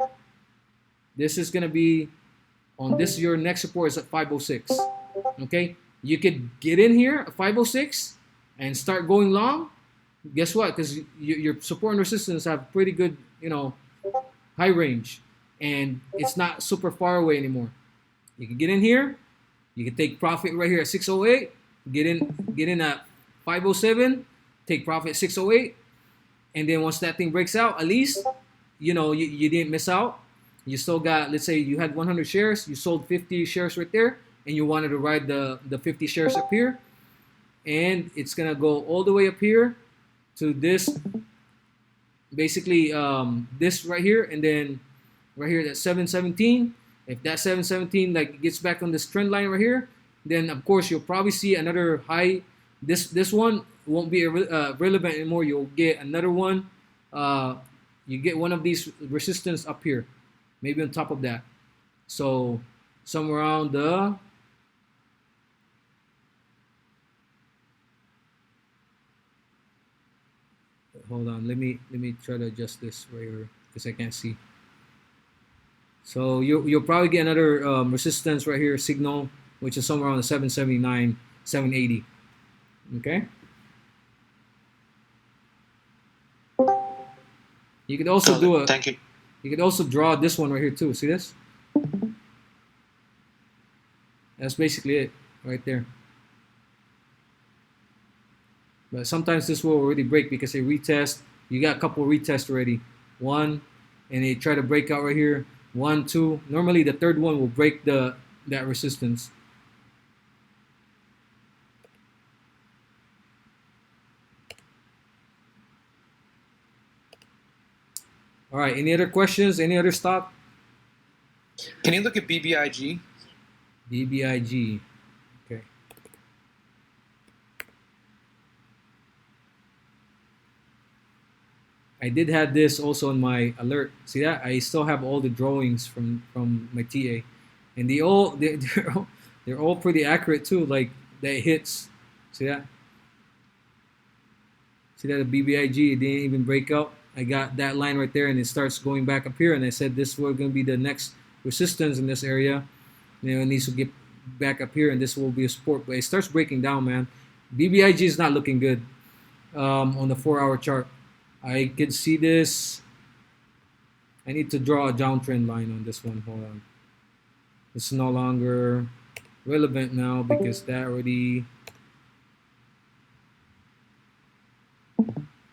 this is going to be on this, your next support is at 506. Okay? You could get in here at 506 and start going long. Guess what? Because your support and resistance have pretty good, high range, and it's not super far away anymore. You can get in here. You can take profit right here at 608. Get in at 507. Take profit at 608, and then once that thing breaks out, at least you didn't miss out. You still got, let's say you had 100 shares, you sold 50 shares right there, and you wanted to ride the 50 shares up here, and it's gonna go all the way up here to this, basically this right here, and then right here at 717. If that 717 like gets back on this trend line right here, then of course you'll probably see another high. This one won't be relevant anymore. You'll get another one. You get one of these resistance up here, maybe on top of that. So somewhere around the, hold on, let me try to adjust this right here because I can't see. So you'll probably get another resistance right here, signal, which is somewhere around the 779, 780. Okay. You could also do a. Thank you. You could also draw this one right here too. See this? That's basically it right there. But sometimes this will already break because they retest. You got a couple retests already. One, and they try to break out right here. 1, 2. Normally the third one will break that resistance. All right. Any other questions? Any other stock? Can you look at BBIG? BBIG. Okay. I did have this also on my alert. See that? I still have all the drawings from my TA, and they're all pretty accurate too. Like that hits. See that? See that the BBIG it didn't even break out. I got that line right there, and it starts going back up here. And I said this was going to be the next resistance in this area. You know, it needs to get back up here, and this will be a support. But it starts breaking down, man. BBIG is not looking good on the 4-hour chart. I could see this. I need to draw a downtrend line on this one. Hold on. It's no longer relevant now because that already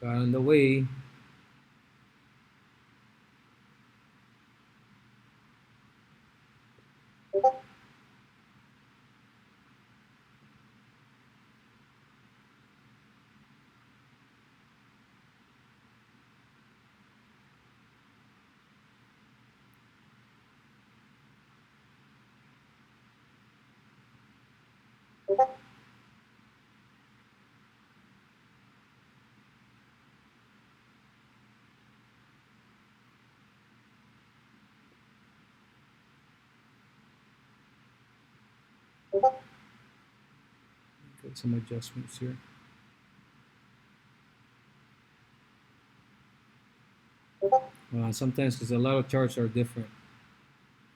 got in the way. Got some adjustments here. Sometimes because a lot of charts are different.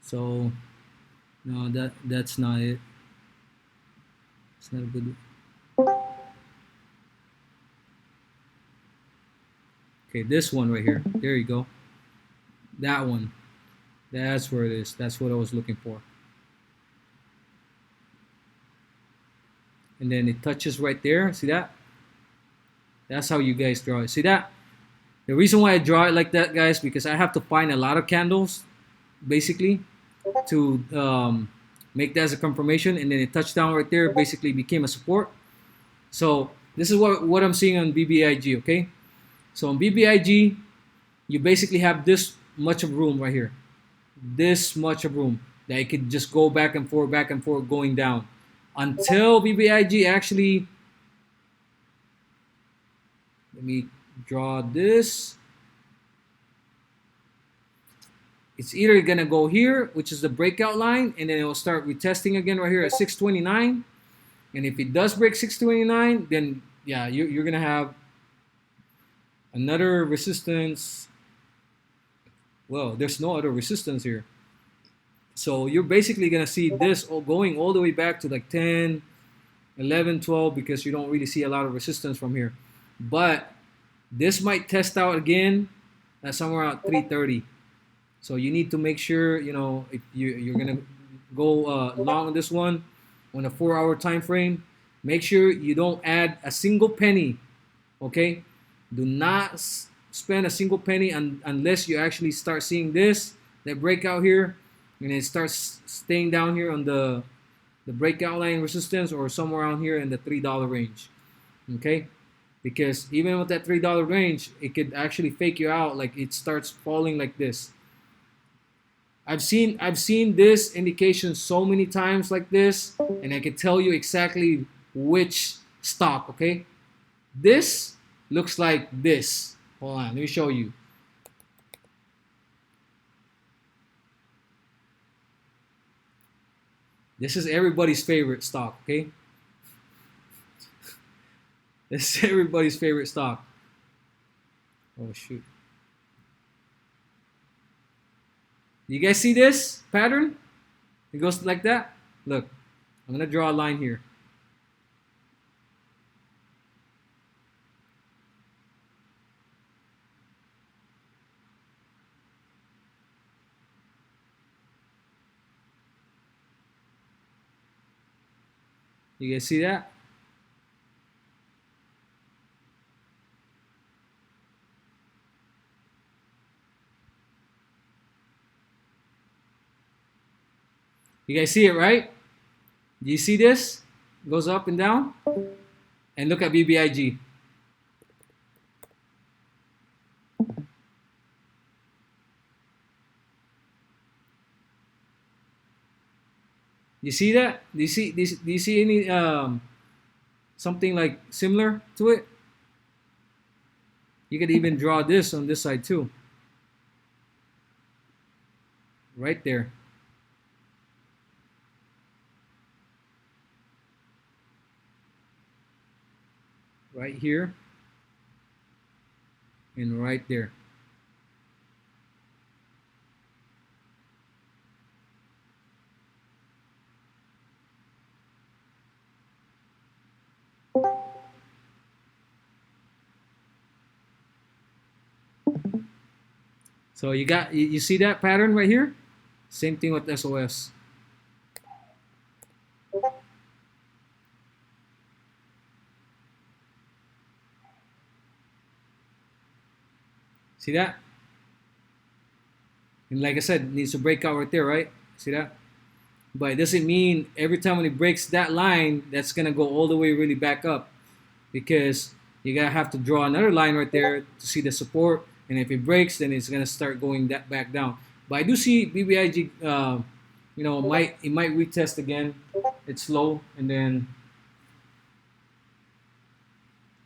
So no, that's not it. It's not a good. Okay, this one right here. There you go. That one. That's where it is. That's what I was looking for. And then it touches right there. See that? That's how you guys draw it. See that? The reason why I draw it like that, guys, because I have to find a lot of candles, basically, to make that as a confirmation. And then it touched down right there, basically became a support. So this is what I'm seeing on BBIG, okay? So on BBIG, you basically have this much of room right here. This much of room that it could just go back and forth, going down. Until BBIG actually, let me draw this. It's either gonna go here, which is the breakout line, and then it will start retesting again right here at 629. And if it does break 629, then yeah, you're gonna have another resistance. Well, there's no other resistance here. So you're basically going to see this going all the way back to like 10, 11, 12 because you don't really see a lot of resistance from here. But this might test out again at somewhere around 330. So you need to make sure, you know, if you're going to go long on this one on a 4-hour time frame, make sure you don't add a single penny, okay? Do not spend a single penny unless you actually start seeing this, that breakout here, and it starts staying down here on the breakout line resistance or somewhere around here in the $3 range, okay? Because even with that $3 range, it could actually fake you out, like it starts falling like this. I've seen this indication so many times like this, and I can tell you exactly which stock, okay? This looks like this. Hold on, let me show you. This is everybody's favorite stock, okay? This is everybody's favorite stock. Oh, shoot. You guys see this pattern? It goes like that. Look, I'm gonna draw a line here. You guys see that? You guys see it, right? Do you see this? Goes up and down. And look at BBIG. You see that? Do you see any something like similar to it? You could even draw this on this side too. Right there. Right here. And right there. So you see that pattern right here? Same thing with SOS. See that? And like I said, it needs to break out right there, right? See that? But it doesn't mean every time when it breaks that line, that's gonna go all the way really back up, because you gotta have to draw another line right there to see the support. And if it breaks, then it's gonna start going that back down. But I do see BBIG, you know, it might retest again. It's low, and then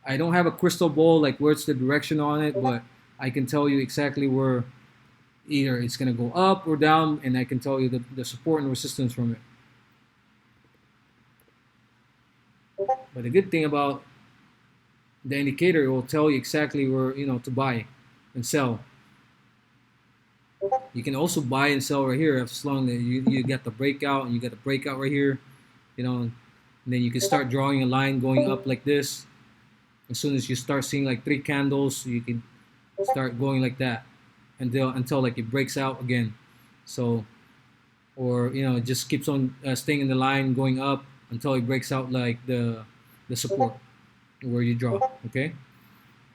I don't have a crystal ball like where's the direction on it, but I can tell you exactly where either it's gonna go up or down, and I can tell you the support and resistance from it. But the good thing about the indicator, it will tell you exactly where, you know, to buy and sell. You can also buy and sell right here as long as you get the breakout, and you get the breakout right here, you know, and then you can start drawing a line going up like this. As soon as you start seeing like 3 candles, you can start going like that until like it breaks out again. So, or you know, it just keeps on staying in the line going up until it breaks out like the support where you draw. Okay,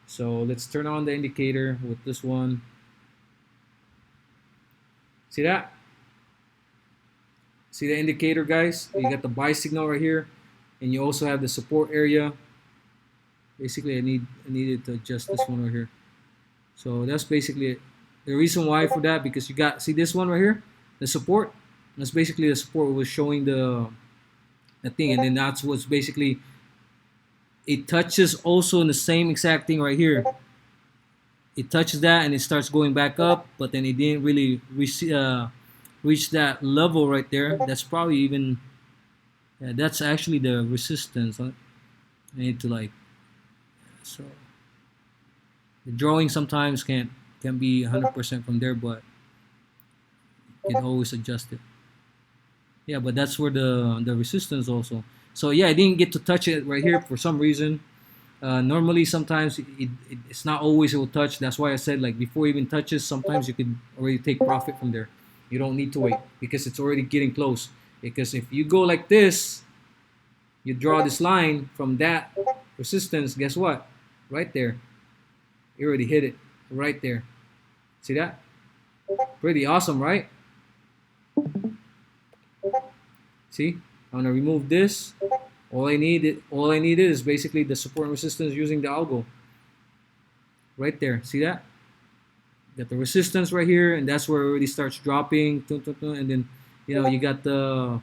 so let's turn on the indicator with this one. See that? See the indicator, guys? You got the buy signal right here, and you also have the support area. Basically, I needed to adjust this one right here. So that's basically it. The reason why for that, because you got, see this one right here, the support. That's basically the support was showing the thing, and then that's what's basically, it touches also in the same exact thing right here. It touches that and it starts going back up, but then it didn't really reach that level right there. That's probably even, yeah, that's actually the resistance. I need to like, so the drawing sometimes can be 100% from there, but you can always adjust it. Yeah, but that's where the resistance also. So yeah, I didn't get to touch it right here for some reason. Normally, sometimes it's not always it will touch. That's why I said, like, before it even touches, sometimes you can already take profit from there. You don't need to wait because it's already getting close. Because if you go like this, you draw this line from that resistance, guess what? Right there. You already hit it right there. See that? Pretty awesome, right? See? I'm gonna remove this. All I needed is basically the support and resistance using the algo. Right there. See that? Got the resistance right here, and that's where it already starts dropping. And then, you know, you got the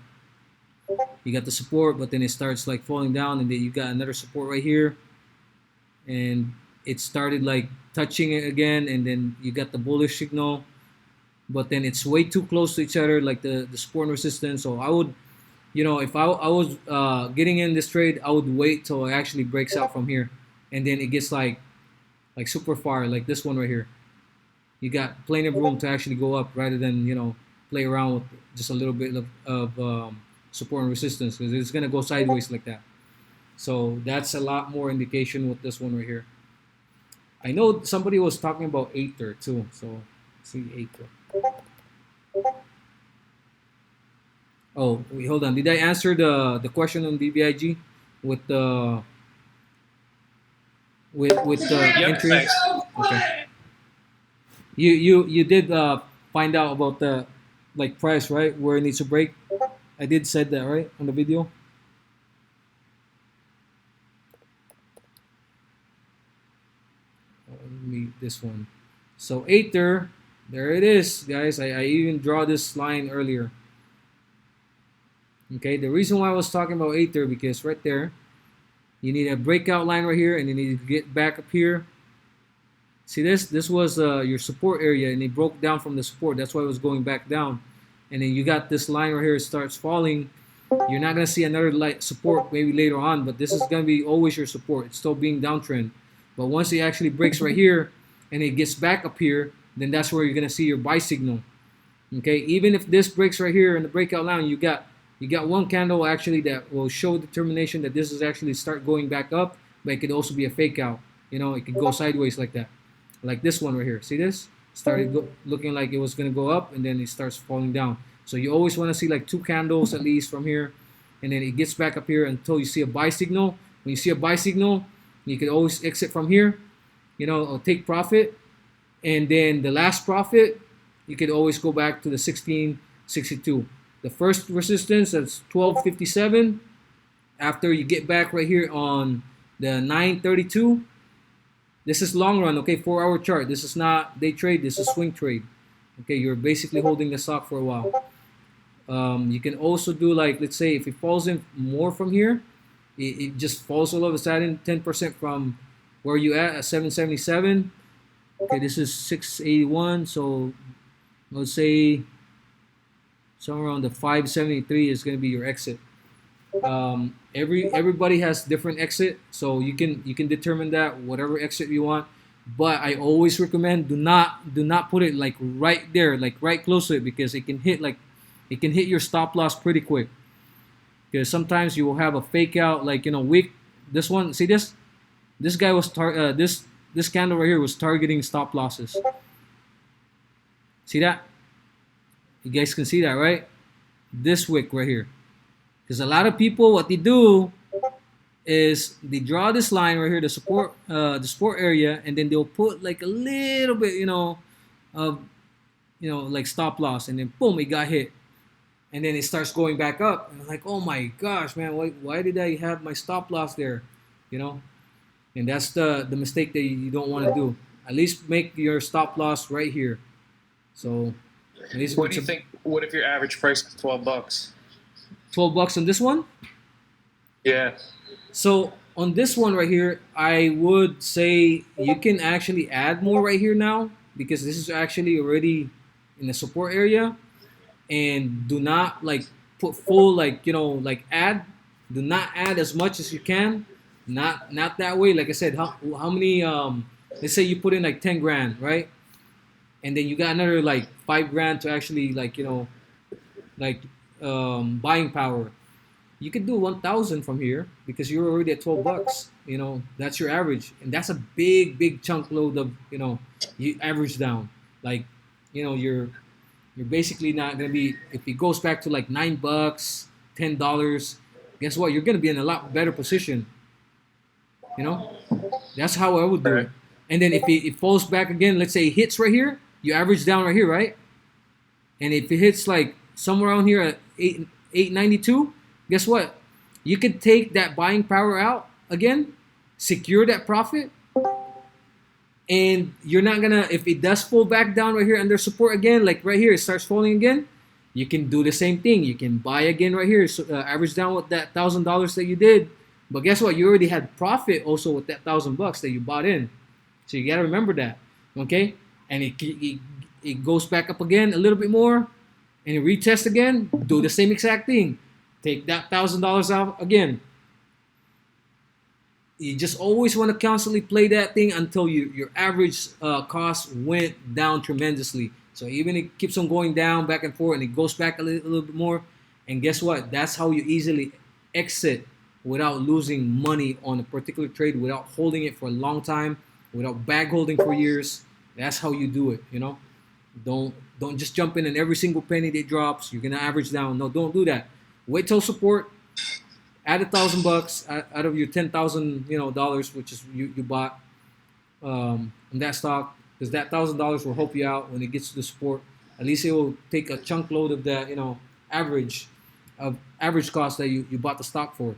support, but then it starts like falling down, and then you got another support right here. And it started like touching it again, and then you got the bullish signal, but then it's way too close to each other, like the support and resistance. So I would, you know, if I was getting in this trade, I would wait till it actually breaks out from here, and then it gets like super far, like this one right here. you got plenty of room to actually go up rather than play around with just a little bit of support and resistance, because it's gonna go sideways like that. So that's a lot more indication with this one right here. I know somebody was talking about Aether too, so see Aether. Oh, wait, hold on. Did I answer the question on BBIG with the with the entry? Thanks. Okay. You did find out about the like price, right? Where it needs to break. I did said that, right, on the video. Let me this one. So Aether, there it is, guys. I even draw this line earlier. Okay, the reason why I was talking about Aether, because right there, you need a breakout line right here, and you need to get back up here. See this? This was your support area, and it broke down from the support. That's why it was going back down. And then you got this line right here. It starts falling. You're not gonna see another light support maybe later on, but this is gonna be always your support. It's still being downtrend. But once it actually breaks right here, and it gets back up here, then that's where you're gonna see your buy signal. Okay, even if this breaks right here in the breakout line, you got one candle actually that will show determination that this is actually start going back up, but it could also be a fake out. It could go sideways like that, like this one right here. See this? Started looking like it was gonna go up, and then it starts falling down. So you always want to see like 2 candles at least from here, and then it gets back up here until you see a buy signal. When you see a buy signal, you can always exit from here, or take profit, and then the last profit, you could always go back to the 1662. The first resistance, that's 1257. After you get back right here on the 932, this is long run, okay, 4-hour chart. This is not day trade, this is swing trade. Okay, you're basically holding the stock for a while. You can also do like, let's say if it falls in more from here, it just falls all of a sudden 10% from where you at 777. Okay, this is 681, so let's say somewhere around the 573 is going to be your exit. Everybody has different exit, so you can determine that whatever exit you want. But I always recommend do not put it like right there, like right close to it, because it can hit your stop loss pretty quick. Because sometimes you will have a fake out, like weak. This one, see this? This guy was this candle right here was targeting stop losses. See that? You guys can see that, right? This wick right here. Because a lot of people, what they do is they draw this line right here, the support area, and then they'll put like a little bit, of like stop loss, and then boom, it got hit, and then it starts going back up, and I'm like, oh my gosh, man, why did I have my stop loss there, And that's the mistake that you don't want to do. At least make your stop loss right here. So, at least What do you think? What if your average price is $12? $12 on this one? Yeah. So on this one right here, I would say you can actually add more right here now, because this is actually already in the support area. And do not like put full like add. Do not add as much as you can. Not that way. Like I said, how many let's say you put in like 10 grand, right? And then you got another like 5 grand to actually buying power. You could do 1,000 from here because you're already at $12. That's your average, and that's a big chunk load of you average down. Like you're basically not gonna be, if it goes back to like $9, $10. Guess what? You're gonna be in a lot better position. That's how I would do it. And then if it falls back again, let's say it hits right here, you average down right here, right? And if it hits like somewhere around here at 892, guess what? You could take that buying power out again, secure that profit, and you're not gonna, if it does fall back down right here under support again, like right here, it starts falling again, you can do the same thing. You can buy again right here, so, average down with that $1,000 that you did. But guess what? You already had profit also with that $1,000 that you bought in. So you gotta remember that, okay? And it goes back up again a little bit more, and you retest again, do the same exact thing. Take that $1,000 out again. you just always want to constantly play that thing until your average cost went down tremendously. So even it keeps on going down back and forth, and it goes back a little bit more. And guess what? That's how you easily exit without losing money on a particular trade, without holding it for a long time, without bag holding for years. That's how you do it. Don't just jump in and every single penny that drops, you're gonna average down. No, don't do that. Wait till support. Add $1,000 out of your $10,000 dollars, which is you bought in that stock, because that $1,000 will help you out when it gets to the support. At least it will take a chunk load of that average cost that you bought the stock for,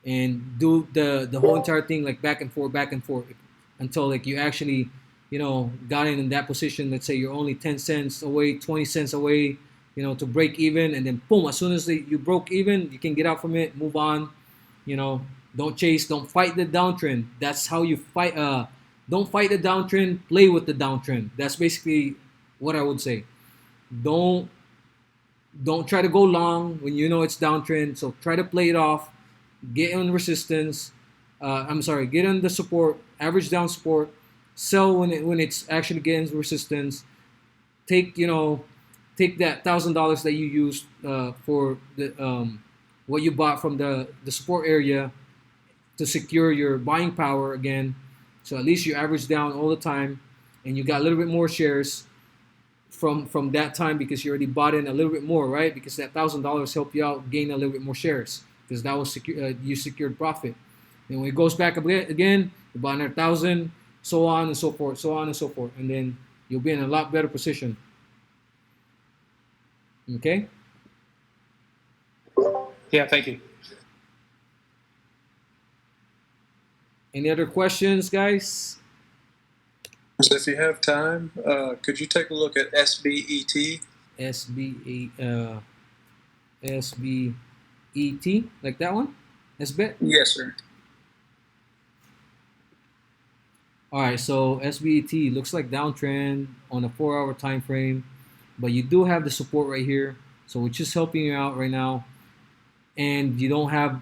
and do the whole entire thing like back and forth until like you actually got in that position. Let's say you're only 10 cents away, 20 cents away, to break even, and then boom, as soon as you broke even, you can get out from it, move on. Don't chase, don't fight the downtrend. That's how you fight. Don't fight the downtrend, play with the downtrend. That's basically what I would say. Don't try to go long when it's downtrend. So try to play it off, get on resistance. Get on the support, average down support, sell when it's actually getting resistance. Take that $1,000 that you used for the what you bought from the support area to secure your buying power again. So at least you average down all the time, and you got a little bit more shares from that time because you already bought in a little bit more, right? Because that $1,000 helped you out gain a little bit more shares because that was you secured profit. And when it goes back again, you buy another 1,000, so on and so forth, and then you'll be in a lot better position. Okay. Yeah, thank you. Any other questions, guys? So if you have time, could you take a look at SBET? SBET, like that one? SBET? Yes, sir. All right, so SBET looks like downtrend on a 4-hour time frame, but you do have the support right here, so it's just helping you out right now, and you don't have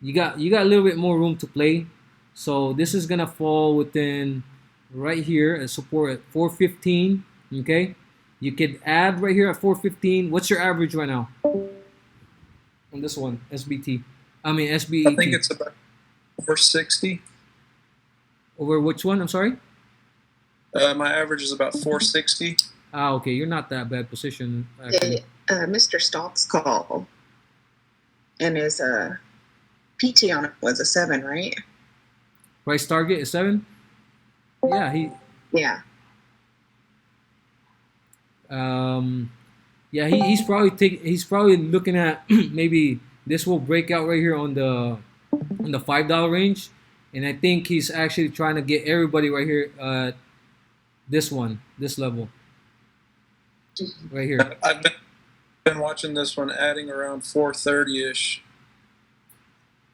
you got a little bit more room to play. So this is gonna fall within right here at support at 415. Okay, you could add right here at 415. What's your average right now on this one? SBET. I think it's about 460. Over which one? I'm sorry. My average is about 460. Okay, you're not that bad position actually. Mr. Stock's call and his PT on it was a 7, right? Price target is 7. Yeah, Yeah. he's probably looking at maybe this will break out right here on the $5 range, and I think he's actually trying to get everybody right here this level right here. I've been watching this one adding around 430-ish.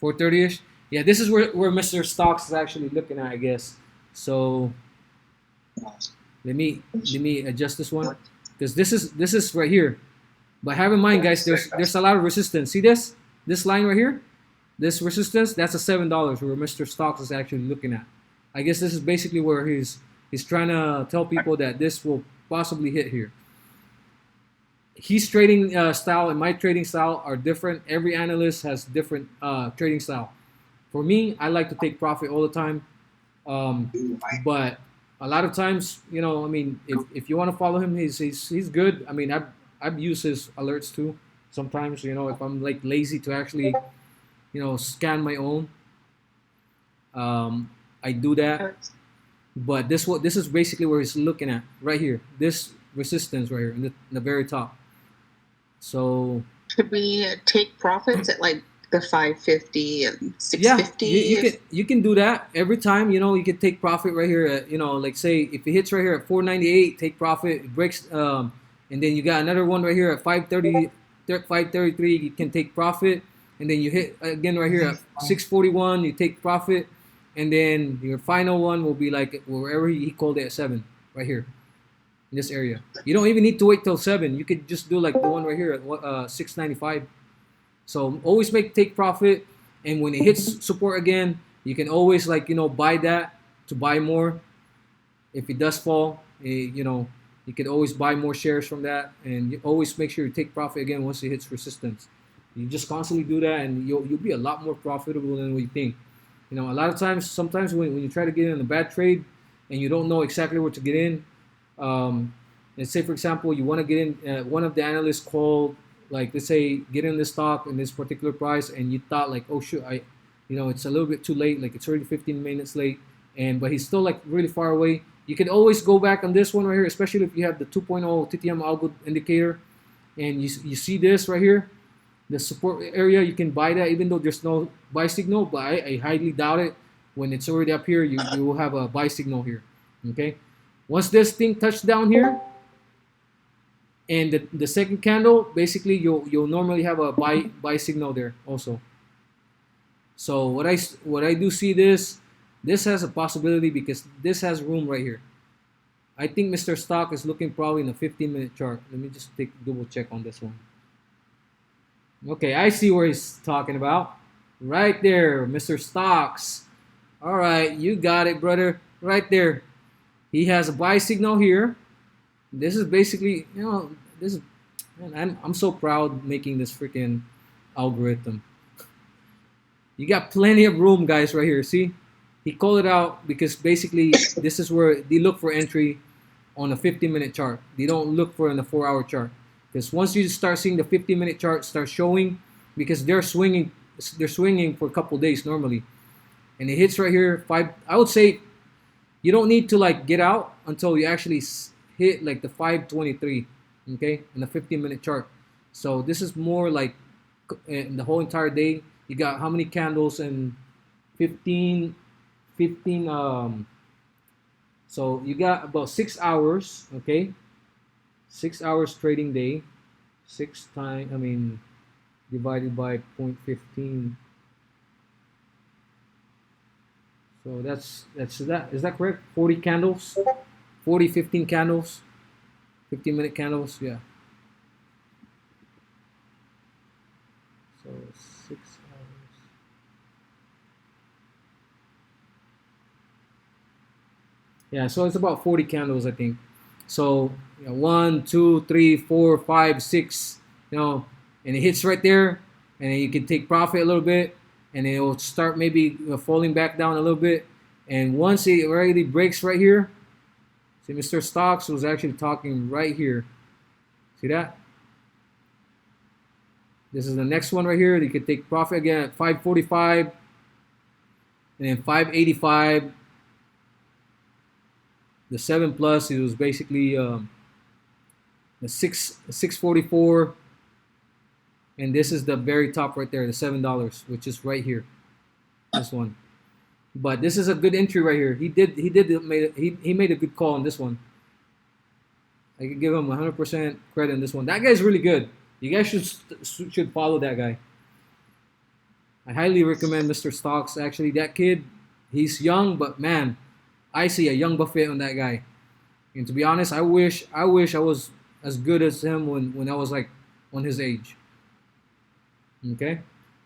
430ish. Yeah, this is where Mr. Stocks is actually looking at, I guess. So let me adjust this one, because this is right here. But have in mind, guys, there's a lot of resistance. See this line right here, this resistance, that's a $7 where Mr. Stocks is actually looking at. I guess this is basically where he's trying to tell people that this will possibly hit here. His trading style and my trading style are different. Every analyst has different trading style. For me, I like to take profit all the time, but a lot of times, if you want to follow him, he's good. I mean, I've used his alerts too. Sometimes, if I'm like lazy to actually, scan my own, I do that. But this is basically where he's looking at right here. This resistance right here in the very top. So Could we take profits at like the 550 and 650? Yeah, you can do that every time. You can take profit right here at, like say if it hits right here at 498, take profit. It breaks, and then you got another one right here at 530, 533. You can take profit, and then you hit again right here at 641. You take profit, and then your final one will be like wherever he called it at 7 right here. In this area, you don't even need to wait till 7. You could just do like the one right here at 695. So always take profit. And when it hits support again, you can always like buy that to buy more. If it does fall, you can always buy more shares from that, and you always make sure you take profit again once it hits resistance. You just constantly do that, and you'll be a lot more profitable than what you think. A lot of times, sometimes when you try to get in a bad trade and you don't know exactly where to get in, let's say for example you want to get in, one of the analysts called, like let's say get in this stock in this particular price, and you thought like, oh shoot, it's a little bit too late, like it's already 15 minutes late, but he's still like really far away. You can always go back on this one right here, especially if you have the 2.0 TTM Algo indicator, and you see this right here, the support area. You can buy that even though there's no buy signal, but I highly doubt it. When it's already up here, you will have a buy signal here. Okay, once this thing touched down here, and the second candle, basically you'll normally have a buy signal there also. So what I do see this has a possibility because this has room right here. I think Mr. Stock is looking probably in a 15-minute chart. Let me just double check on this one. Okay, I see where he's talking about. Right there, Mr. Stocks. All right, you got it, brother. Right there. He has a buy signal here. This is basically, this is, man, I'm so proud making this freaking algorithm. You got plenty of room, guys, right here. See? He called it out because basically this is where they look for entry on a 15-minute chart. They don't look for in a 4-hour chart. Because once you start seeing the 15-minute chart start showing, because they're swinging for a couple days normally, and it hits right here, I would say you don't need to like get out until you actually hit like the 523, okay, in the 15-minute chart. So this is more like in the whole entire day. You got how many candles and 15 so you got about 6 hours, okay, 6 hours trading day, divided by 0.15. So that's that. Is that correct? 40 candles, 15 candles, 15-minute candles. Yeah. So 6 hours. Yeah. So it's about 40 candles, I think. So 1, 2, 3, 4, 5, 6. And it hits right there, and then you can take profit a little bit, and it will start maybe falling back down a little bit. And once it already breaks right here, see, Mr. Stocks was actually talking right here. See that? This is the next one right here. You could take profit again at 545, and then 585. The 7 plus, it was basically the 644. And this is the very top right there, the $7, which is right here, this one. But this is a good entry right here. He made a good call on this one. I could give him 100% credit on this one. That guy's really good. You guys should follow that guy. I highly recommend Mr. Stocks. Actually, that kid, he's young, but man, I see a young Buffett on that guy. And to be honest, I wish I was as good as him when I was like on his age. Okay,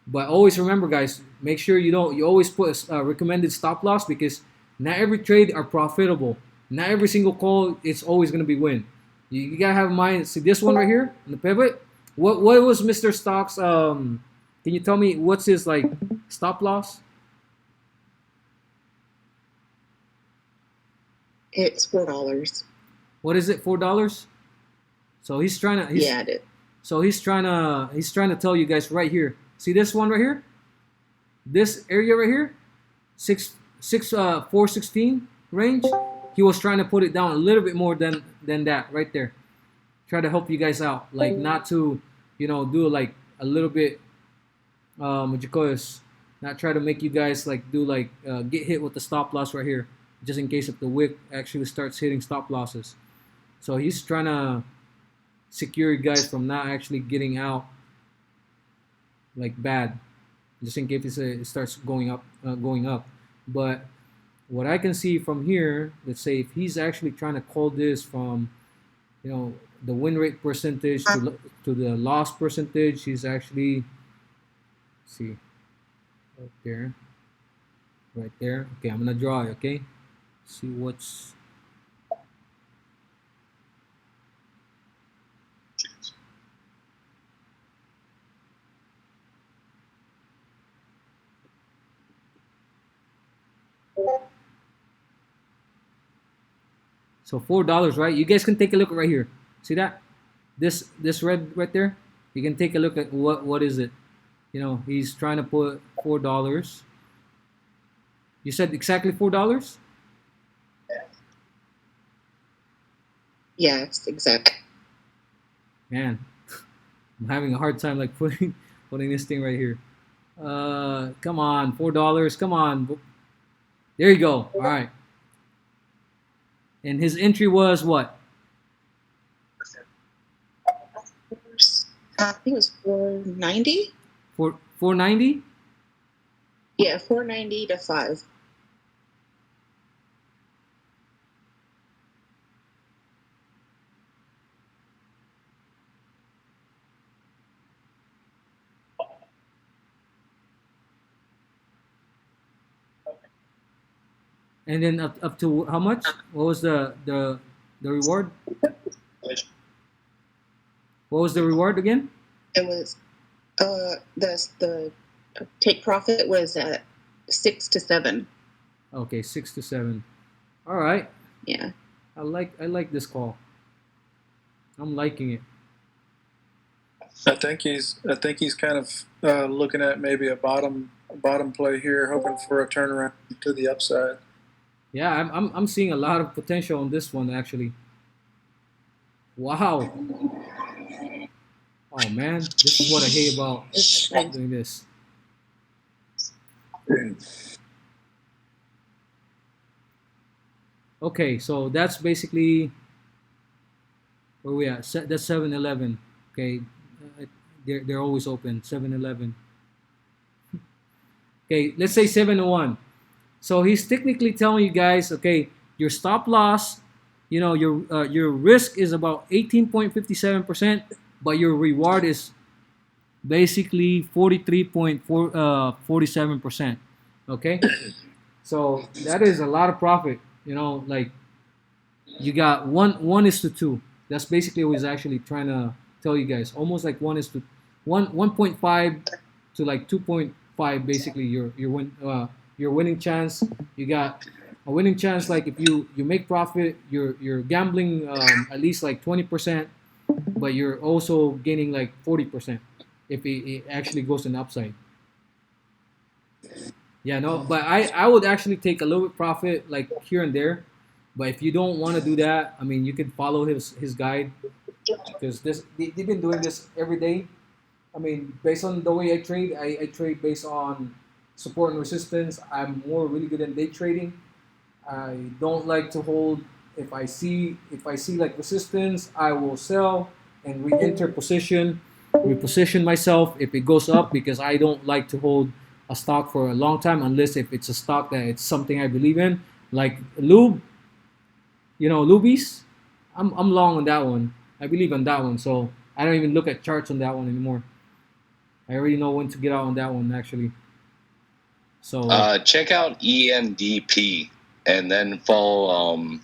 but always remember, guys, make sure you always put a recommended stop loss, because not every trade are profitable. Not every single call it's always gonna be win. You gotta have in mind. See this one right here on the pivot. What was Mr. Stocks? Can you tell me what's his like stop loss? It's $4. What is it? $4. So he's trying to. Yeah, I did. So he's trying to tell you guys right here. See this one right here? This area right here, 416 range. He was trying to put it down a little bit more than that right there. Try to help you guys out, like not to, do like a little bit. What you call this? Not try to make you guys like do like get hit with the stop loss right here, just in case if the wick actually starts hitting stop losses. So he's trying to secure you guys from not actually getting out like bad, just in case it starts going up. But what I can see from here, let's say if he's actually trying to call this from, the win rate percentage to the loss percentage, he's actually, see, Right there. Right there. Okay, I'm gonna draw it. Okay. See what's. So $4, right? You guys can take a look right here. See that? This red right there. You can take a look at what is it. You know, he's trying to put $4. You said exactly $4. Yes, exactly. Man, I'm having a hard time like putting this thing right here. Come on, $4. Come on. There you go. All right. And his entry was what? I think it was 490. 490. Yeah, 490 to 5. And then up to how much? What was the reward? What was the reward again? It was the take profit was at 6 to 7. Okay, 6 to 7. All right. Yeah. I like this call. I'm liking it. I think he's kind of looking at maybe a bottom play here, hoping for a turnaround to the upside. Yeah, I'm seeing a lot of potential on this one actually. Wow. Oh man, this is what I hate about doing this. Okay, so that's basically where we at. That's 7-Eleven. Okay, they're always open. 7-Eleven. Okay, let's say 7-1. So he's technically telling you guys, okay, your stop loss, you know, your risk is about 18.57%, but your reward is basically 43.47%. Okay, so that is a lot of profit. You know, like you got 1:2. That's basically what he's actually trying to tell you guys. Almost like 1.5 to like 2.5. Basically, your winning chance. You got a winning chance. Like if you make profit, you're gambling at least like 20%, but you're also gaining like 40% if it actually goes an upside. Yeah, no, but I would actually take a little bit profit like here and there. But if you don't want to do that, I mean, you can follow his guide because they've been doing this every day. I mean, based on the way I trade, I trade based on support and resistance. I'm more really good in day trading. I don't like to hold. If I see like resistance, I will sell and re-enter position, reposition myself if it goes up because I don't like to hold a stock for a long time unless if it's a stock that it's something I believe in, like lube. You know, lubies. I'm long on that one. I believe on that one, so I don't even look at charts on that one anymore. I already know when to get out on that one actually. So check out ENDP and then follow.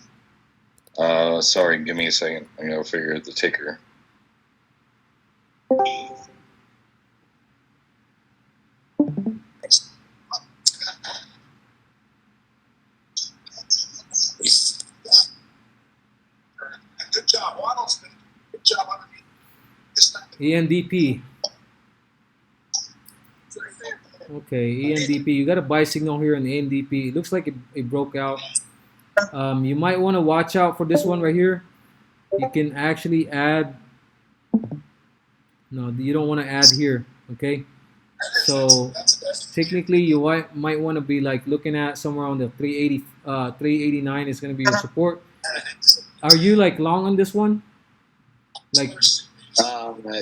Sorry, give me a second. I'm gonna figure the ticker. Good job, Waddle. Good job underneath. ENDP. Okay, ENDP. You got a buy signal here in the ENDP. It looks like it broke out. You might want to watch out for this one right here. You can actually add. No, you don't want to add here. Okay. So technically, you might want to be like looking at somewhere on the 380, 389 is going to be your support. Are you like long on this one? Like,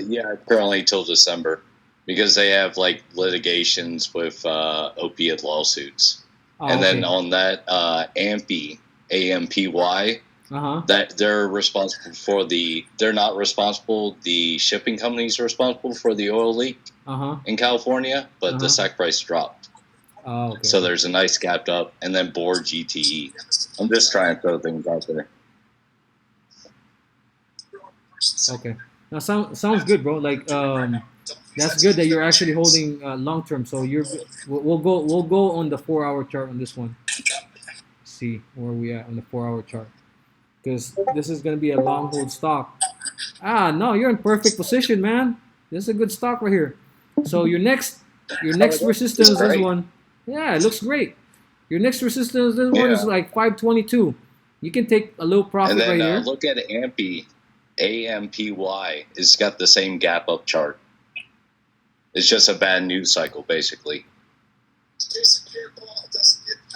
Yeah, currently till December because they have like litigations with opiate lawsuits, and then on that AMPY, AMPY, that they're responsible for they're not responsible. The shipping companies are responsible for the oil leak in California, but the stock price dropped. Oh, okay. So there's a nice gapped up, and then board GTE. I'm just trying to throw things out there. Okay. Now sounds good, bro. Like that's good that you're actually holding long term. So we'll go on the 4 hour chart on this one. See where we at on the 4 hour chart, because this is gonna be a long hold stock. Ah, no, you're in perfect position, man. This is a good stock right here. So your next resistance is this one. Yeah, it looks great. Your next resistance, this one is like 522. You can take a little profit And then right here. look at AMPY. AMPY. It's got the same gap up chart. It's just a bad news cycle, basically.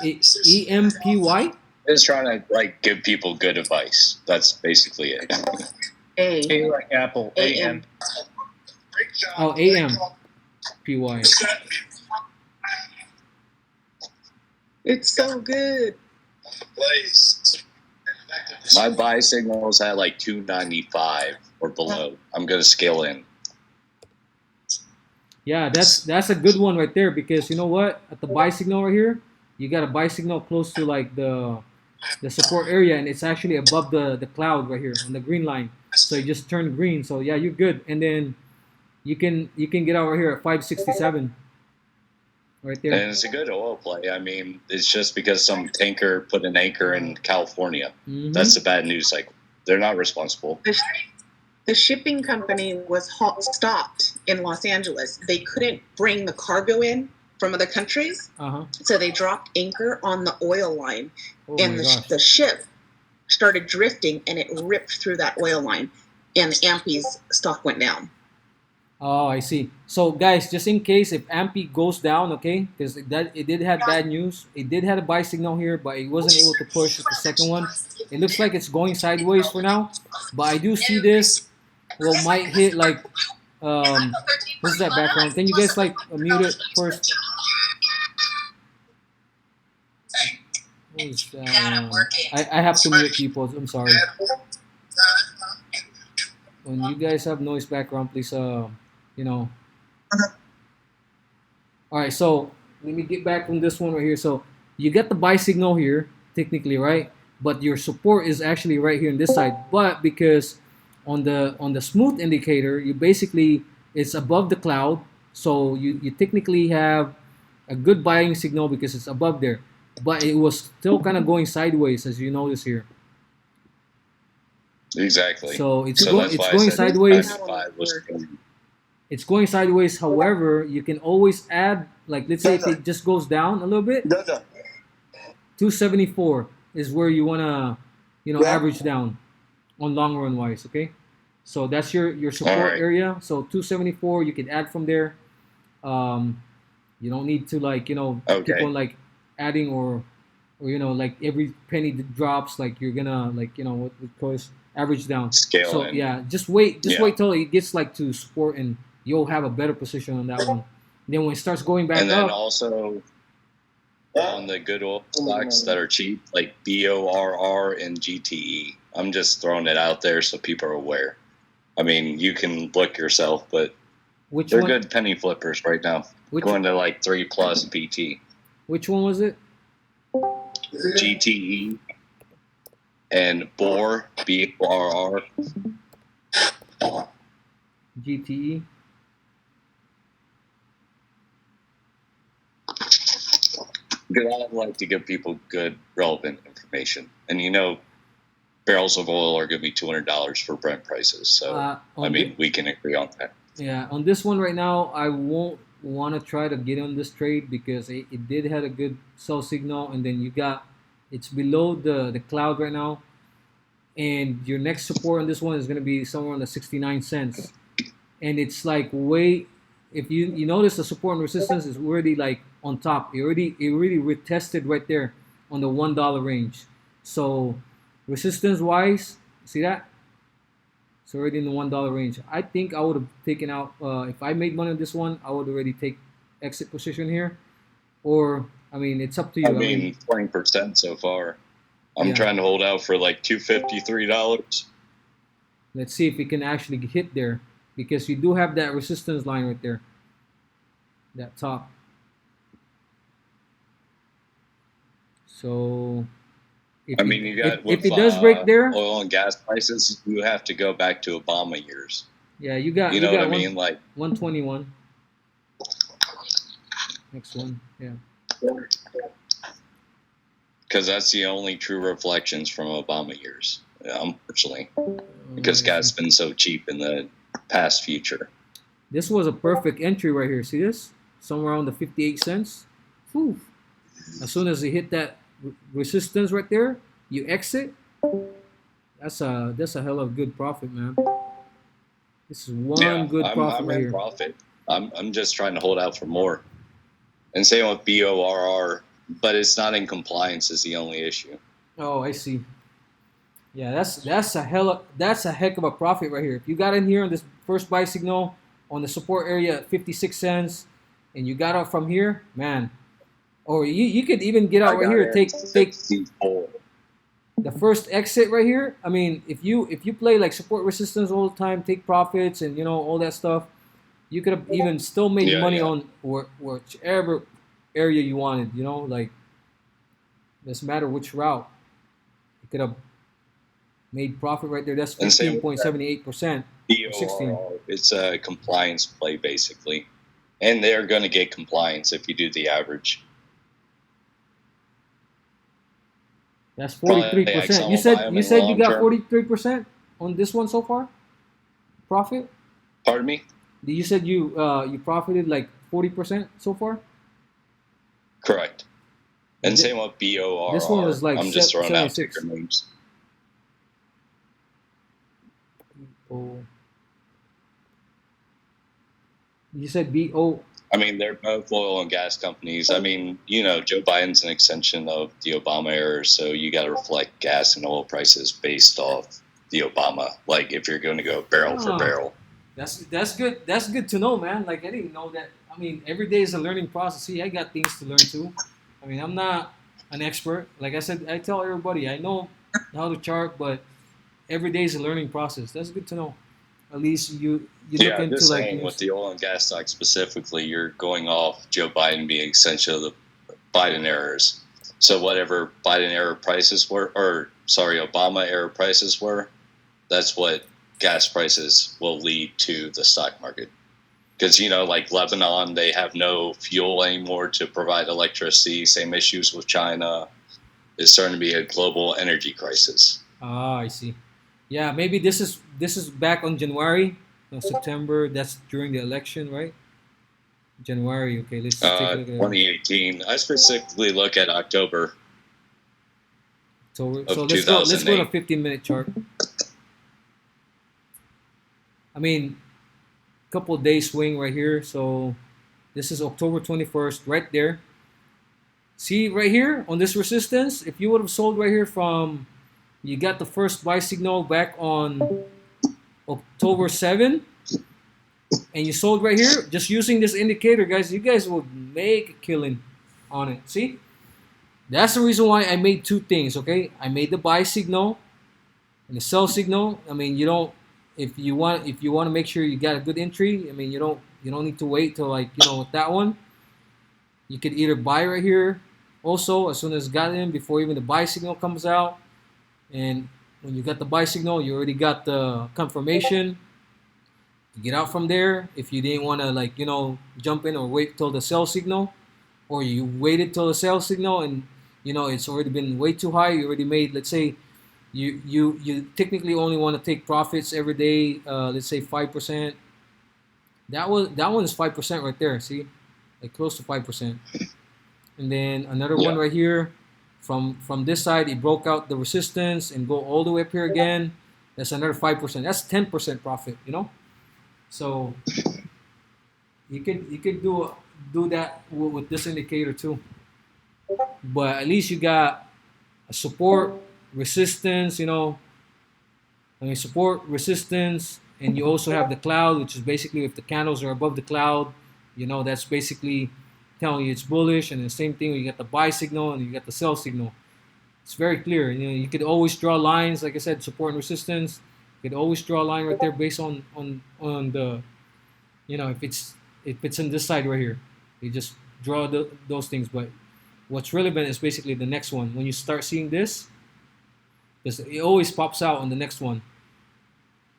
EMPY? It's trying to like give people good advice. That's basically it. A like Apple. AM. Oh, AMPY. It's so good. My buy signals at like 295 or below. I'm gonna scale in. Yeah, that's a good one right there, because you know what? At the buy signal right here, you got a buy signal close to like the support area, and it's actually above the cloud right here on the green line. So it just turned green. So yeah, you're good. And then you can get out right here at 567. Right there. And it's a good oil play. I mean, it's just because some tanker put an anchor in California. Mm-hmm. That's a bad news cycle. They're not responsible. The shipping company was stopped in Los Angeles. They couldn't bring the cargo in from other countries, so they dropped anchor on the oil line, and the ship started drifting, and it ripped through that oil line, and AMPY's stock went down. Oh, I see. So guys, just in case if AMPY goes down, okay, because it did have bad news. It did have a buy signal here, but it wasn't able to push with the second one. It looks like it's going sideways for now, but I do see this might hit like what's that background? Can you guys like mute it first? What is that? I have to mute people. I'm sorry. When you guys have noise background, please you know. All right, so let me get back from this one right here. So you get the buy signal here, technically, right? But your support is actually right here on this side. But because on the smooth indicator, you basically it's above the cloud, so you technically have a good buying signal because it's above there. But it was still kind of going sideways, as you notice here. Exactly. So it's going sideways. It's going sideways. However, you can always add, like, let's say if it just goes down a little bit. 274 is where you wanna, average down on long run wise. Okay, so that's your support area. So 274, you can add from there. You don't need to keep on like adding or like every penny that drops, like you're gonna what we call average down. So yeah, just wait till it gets like to support, and you'll have a better position on that one. And then when it starts going back up, and then also on the good oil stocks that are cheap, like BORR and GTE. I'm just throwing it out there so people are aware. I mean, you can look yourself, but they're good penny flippers right now. Going to like 3+ PT. Which one was it? GTE and BORR, BORR. GTE. Because I like to give people good, relevant information. And barrels of oil are going to be $200 for Brent prices. So, we can agree on that. Yeah, on this one right now, I won't want to try to get on this trade because it did have a good sell signal, and then it's below the cloud right now. And your next support on this one is going to be somewhere on the 69 cents. And it's like if you notice the support and resistance is already like on top. It really retested right there on the $1 range. So resistance wise, see that? It's already in the $1 range. I think I would have taken out if I made money on this one, I would already take exit position here. Or it's up to you. 20% so far. I'm trying to hold out for like $253. Let's see if we can actually hit there, because you do have that resistance line right there. That top. So if I mean, you got if it does break there, oil and gas prices, you have to go back to Obama years. yeah, you got You know what I one, mean? Like 121. Next one, yeah. because that's the only true reflections from Obama years, unfortunately, because gas has been so cheap in the past future. This was a perfect entry right here. See this? Somewhere around the 58 cents. Whew. As soon as you hit that resistance right there, you exit. That's a hell of a good profit, man. This is one good profit I'm right in here. profit. I'm just trying to hold out for more. And same with BORR, but it's not in compliance is the only issue. Oh, I see. Yeah, that's a heck of a profit right here. If you got in here on this first buy signal on the support area at 56 cents, and you got out from here, man. Or you could even get out right here. Take the first exit right here. I mean, if you play like support resistance all the time, take profits and all that stuff, you could have even still made money on whichever area you wanted. Like doesn't matter which route. You could have made profit right there. That's 15.78%. 16. It's a compliance play basically, and they're going to get compliance if you do the average. That's 43%. You said you got 43% on this one so far. Profit. Pardon me? You said you profited like 40% so far. Correct. And same with BORR. This one was like I'm just throwing out 76. ticker names. You said BO. I mean, they're both oil and gas companies. I mean, Joe Biden's an extension of the Obama era, so you got to reflect gas and oil prices based off the Obama. Like, if you're going to go barrel for barrel. That's good. That's good to know, man. Like, I didn't know that. I mean, every day is a learning process. See, I got things to learn too. I mean, I'm not an expert. Like I said, I tell everybody I know how to chart, but every day is a learning process. That's good to know. At least you look into just like saying with the oil and gas stock specifically, you're going off Joe Biden being extension of the Biden errors. So whatever Biden era prices were, Obama era prices were, that's what gas prices will lead to the stock market. Because like Lebanon, they have no fuel anymore to provide electricity. Same issues with China. It's starting to be a global energy crisis. Ah, I see. Yeah, maybe this is back on January, September. That's during the election, right? January. Okay, let's take a look at 2018. I specifically look at October. So let's go to a 15-minute chart. I mean, couple of days swing right here. So this is October 21st, right there. See right here on this resistance, if you would have sold right here from, you got the first buy signal back on October 7, and you sold right here, just using this indicator, guys, you guys will make a killing on it. See? That's the reason why I made two things, okay? I made the buy signal and the sell signal. I mean, you don't, if you want to make sure you got a good entry, I mean, you don't need to wait till like, with that one. You could either buy right here also as soon as it got in before even the buy signal comes out. And when you got the buy signal, you already got the confirmation. You get out from there. If you didn't want to like, jump in or wait till the sell signal, or you waited till the sell signal and it's already been way too high. You already made, let's say, you technically only want to take profits every day. Let's say 5%. That one is 5% right there. See, like close to 5%. And then another one right here. From this side, it broke out the resistance and go all the way up here again. That's another 5%. That's 10% profit. So you could do that with this indicator too. But at least you got a support, resistance. Support, resistance, and you also have the cloud, which is basically if the candles are above the cloud, that's basically telling you it's bullish. And the same thing, you got the buy signal and you got the sell signal. It's very clear. You could always draw lines, like I said, support and resistance. You could always draw a line right there based on the, if it's in this side right here, you just draw those things. But What's relevant is basically the next one. When you start seeing this, because it always pops out on the next one.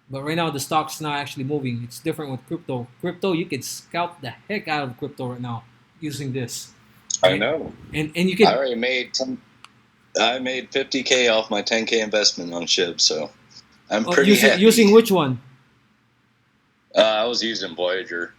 But right now the stock's not actually moving. It's different with crypto. Crypto, you can scalp the heck out of crypto right now using this. I know. And you can. I made 50K off my 10K investment on SHIB, so I'm pretty happy. Using which one? I was using Voyager,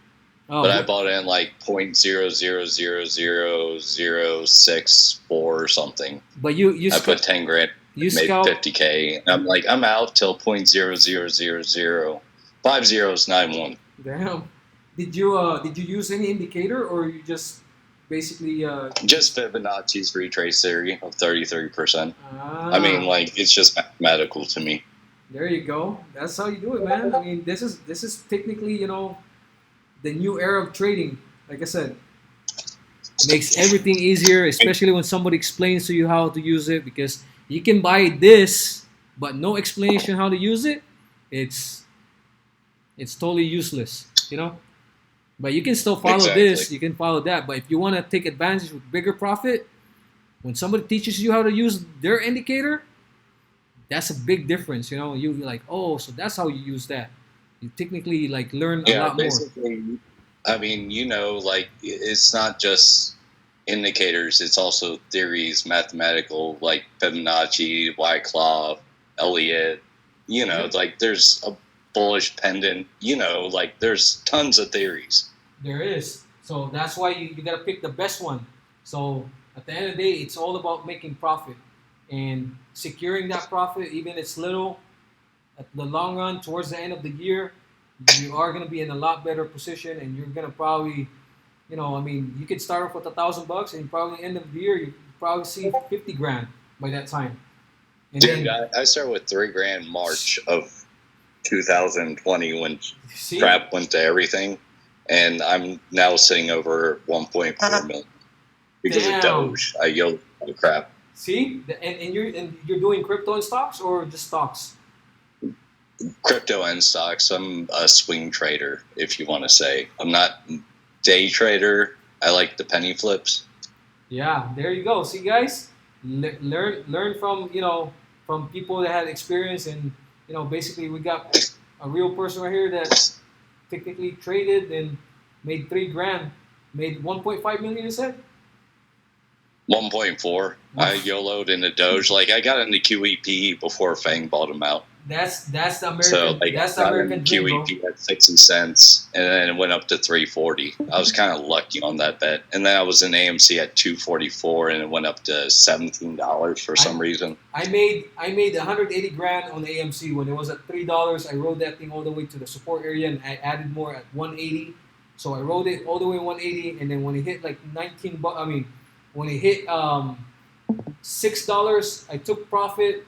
but I bought in like 0.00000064 or something. But I put 10 grand. Made 50K. And I'm like, I'm out till 0.00005091. Damn. Did you use any indicator, or you just basically just Fibonacci's retrace theory of 33%? I mean, like, it's just mathematical to me. There you go. That's how you do it, man. I mean, this is technically, you know, the new era of trading. Like I said, makes everything easier, especially when somebody explains to you how to use it, because you can buy this, but no explanation how to use it. It's totally useless, you know. But you can still follow this. You can follow that. But if you want to take advantage with bigger profit, when somebody teaches you how to use their indicator, that's a big difference, you know. You're like, oh, so that's how you use that. You technically like learn a lot more. I mean, you know, like it's not just indicators, it's also theories, mathematical, like Fibonacci, Wyckoff, Elliott, you know, like there's a bullish pendant, you know, like there's tons of theories. There is. So that's why you got to pick the best one. So at the end of the day, it's all about making profit and securing that profit, even if it's little. At the long run, towards the end of the year, you are going to be in a lot better position, and you're going to probably, you know, I mean, you could start off with $1,000, and probably end of the year, you probably see 50 grand by that time. And dude, I started with $3,000 March of 2020 when crap went to everything, and I'm now sitting over 1.4 million because of Doge. I yelled the crap. See, and you're doing crypto and stocks, or just stocks? Crypto and stocks. I'm a swing trader, if you want to say. I'm not day trader. I like the penny flips. Yeah, there you go. See, guys, learn from, you know, from people that had experience, and you know, basically we got a real person right here that technically traded and made $3,000, made 1.5 million. You said 1.4. I YOLO'd into Doge. Like I got into QEP before Fang bought him out. That's the American. So like, that's the American dream, QEP at 60 cents, and then it went up to 340. I was kind of lucky on that bet, and then I was in AMC at 244, and it went up to $17 for some reason. I made 180 grand on AMC when it was at $3. I rode that thing all the way to the support area, and I added more at 180. So I rode it all the way 180, and then when it hit like when it hit $6, I took profit.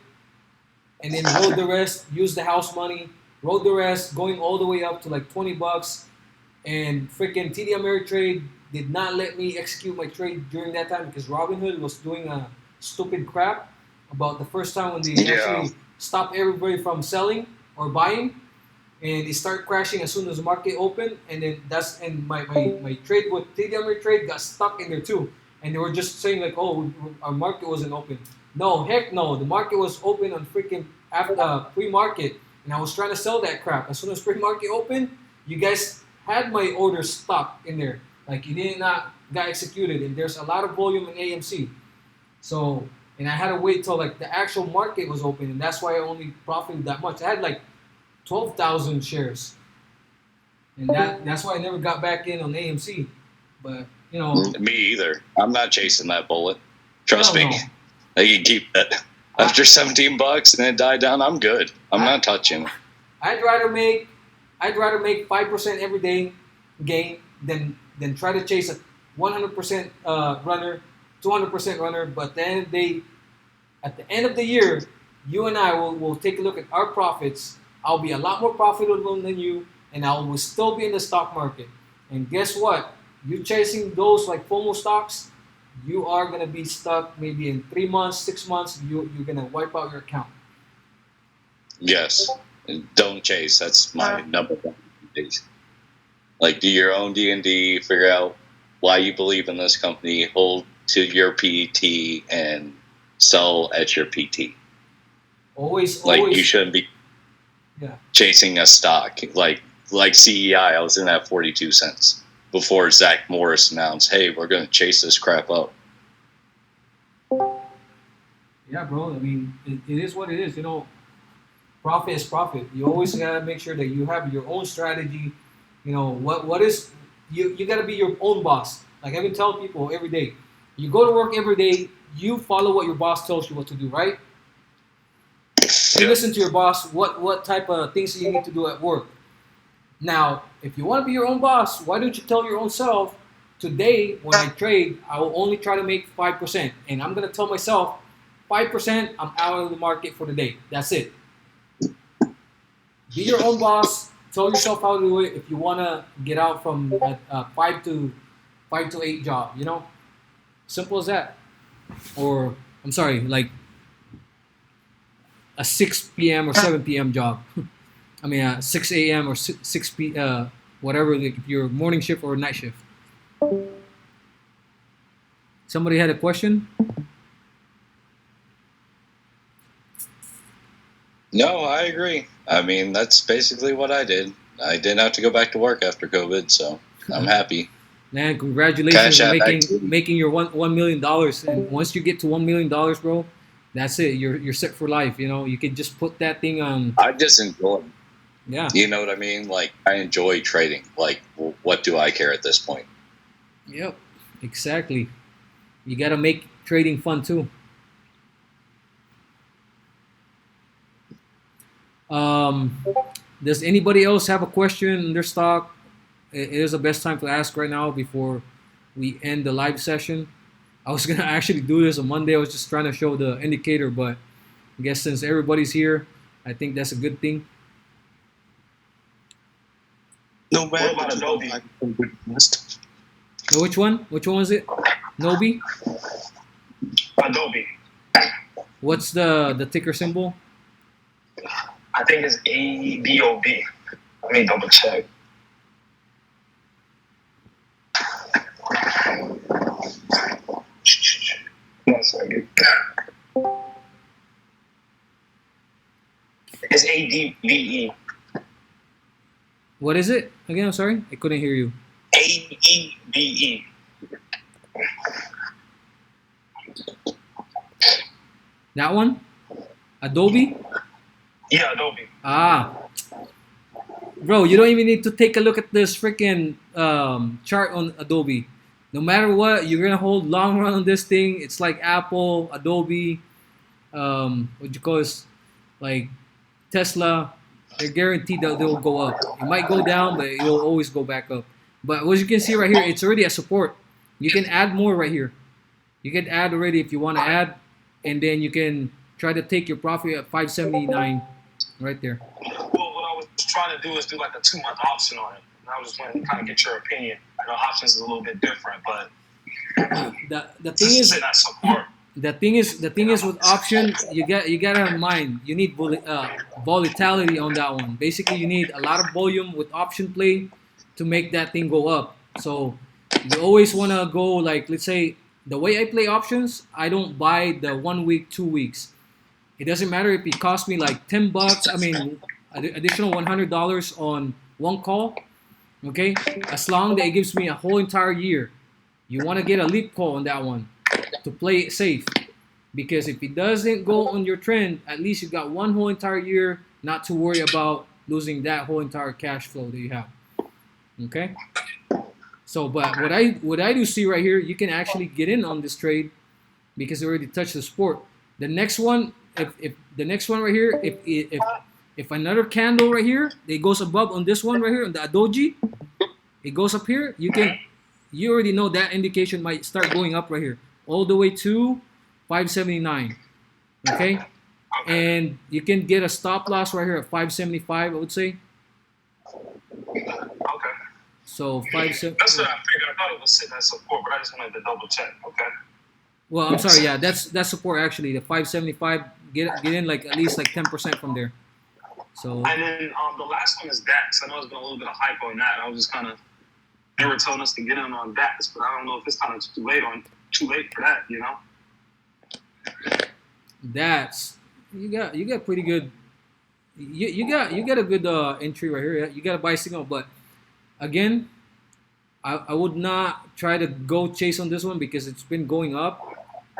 And then rode the rest, used the house money, rode the rest, going all the way up to like $20. And freaking TD Ameritrade did not let me execute my trade during that time because Robinhood was doing a stupid crap about the first time when they actually stopped everybody from selling or buying. And it started crashing as soon as the market opened. And then my trade with TD Ameritrade got stuck in there too. And they were just saying like, oh, our market wasn't open. No, heck no. The market was open on freaking pre-market, and I was trying to sell that crap. As soon as pre-market opened, you guys had my orders stuck in there. Like, it did not got executed, and there's a lot of volume in AMC. So, and I had to wait till like the actual market was open, and that's why I only profited that much. I had like 12,000 shares, and that's why I never got back in on AMC. But, you know. Me either. I'm not chasing that bullet. Trust me. I can keep that. After $17 and then it died down, I'm good. I'm not touching. I'd rather make 5% every day gain than try to chase a 100% runner, 200% runner. But then at the end of the year, you and I will take a look at our profits. I'll be a lot more profitable than you, and I will still be in the stock market. And guess what? You chasing those like FOMO stocks, you are going to be stuck maybe in 3 months, 6 months. You're going to wipe out your account. Yes. Don't chase. That's my number one. Like, do your own D&D, figure out why you believe in this company, hold to your PT and sell at your PT. Always, Like always. you shouldn't be Yeah. chasing a stock like CEI. I was in at 42 cents before Zach Morris announced, "Hey, we're going to chase this crap up." Yeah, bro. I mean, it is what it is. You know, profit is profit. You always gotta make sure that you have your own strategy. You know what is you gotta be your own boss. Like I've been telling people every day, you go to work every day. You follow what your boss tells you what to do, right? You listen to your boss. What type of things you need to do at work. Now, if you want to be your own boss, why don't you tell your own self, today when I trade, I will only try to make 5%, and I'm gonna tell myself 5%. I'm out of the market for the day. That's it. Be your own boss. Tell yourself how to do it. If you wanna get out from a 5 to 8 job, you know, simple as that. Or I'm sorry, like a 6 p.m. or 7 p.m. job. I mean, 6 a.m. or 6 p. Whatever, like your morning shift or night shift. Somebody had a question? No, I agree. I mean, that's basically what I did. I didn't have to go back to work after COVID, so I'm happy. Man, congratulations Cash on App making activity. making your $1 million. And once you get to $1 million, bro, that's it. You're set for life. You know, you can just put that thing on. I just enjoy it. Yeah. You know what I mean? Like, I enjoy trading. Like, what do I care at this point? Yep. Exactly. You gotta make trading fun too. Does anybody else have a question in their stock? It is the best time to ask right now before we end the live session. I was gonna actually do this on Monday. I was just trying to show the indicator, but I guess since everybody's here, I think that's a good thing. No man, What about Adobe? Which one? Which one was it? Nobi? Adobe. What's the ticker symbol? I think it's ADOB. Let me double check. One second. It's ADBE. What is it? Again, I'm sorry. I couldn't hear you. AEBE. That one? Adobe? Yeah, Adobe. Ah. Bro, you don't even need to take a look at this freaking chart on Adobe. No matter what, you're gonna hold long run on this thing. It's like Apple, Adobe, what you call this, like Tesla. They're guaranteed that they will go up. It might go down, but it will always go back up. But as you can see right here, it's already a support. You can add more right here. You can add already if you want to add, and then you can try to take your profit at 579 right there. Well, what I was trying to do is do like a 2-month option on it. And I was just wanting to kind of get your opinion. I know options is a little bit different, but the thing is, that support. the thing is with option, you gotta have in mind, you need volatility on that one. Basically, you need a lot of volume with option play to make that thing go up. So you always want to go, like, let's say the way I play options, I don't buy the 1 week, 2 weeks. It doesn't matter if it costs me like $10. I mean, additional $100 on one call. Okay, as long that it gives me a whole entire year. You want to get a leap call on that one to play it safe, because if it doesn't go on your trend, at least you got one whole entire year not to worry about losing that whole entire cash flow that you have. Okay. So, but what I do see right here, you can actually get in on this trade because it already touched the support. The next one, if the next one right here, if another candle right here, it goes above on this one right here on the Adoji, it goes up here, you already know that indication might start going up right here, all the way to 579. Okay, and you can get a stop loss right here at 575, I would say. Okay. So 570. That's what I figured. I thought it was sitting at support, but I just wanted to double check. Okay. Well, I'm sorry. Yeah, that's support actually. The 575. Get in like at least like 10% from there. So. And then the last one is DAX. I know there's been a little bit of hype on that. I was just kind of, they were telling us to get in on DAX, but I don't know if it's kind of too late on too late for that, you know. That's you got pretty good. You got a good entry right here. You got a buy signal, but again, I would not try to go chase on this one because it's been going up,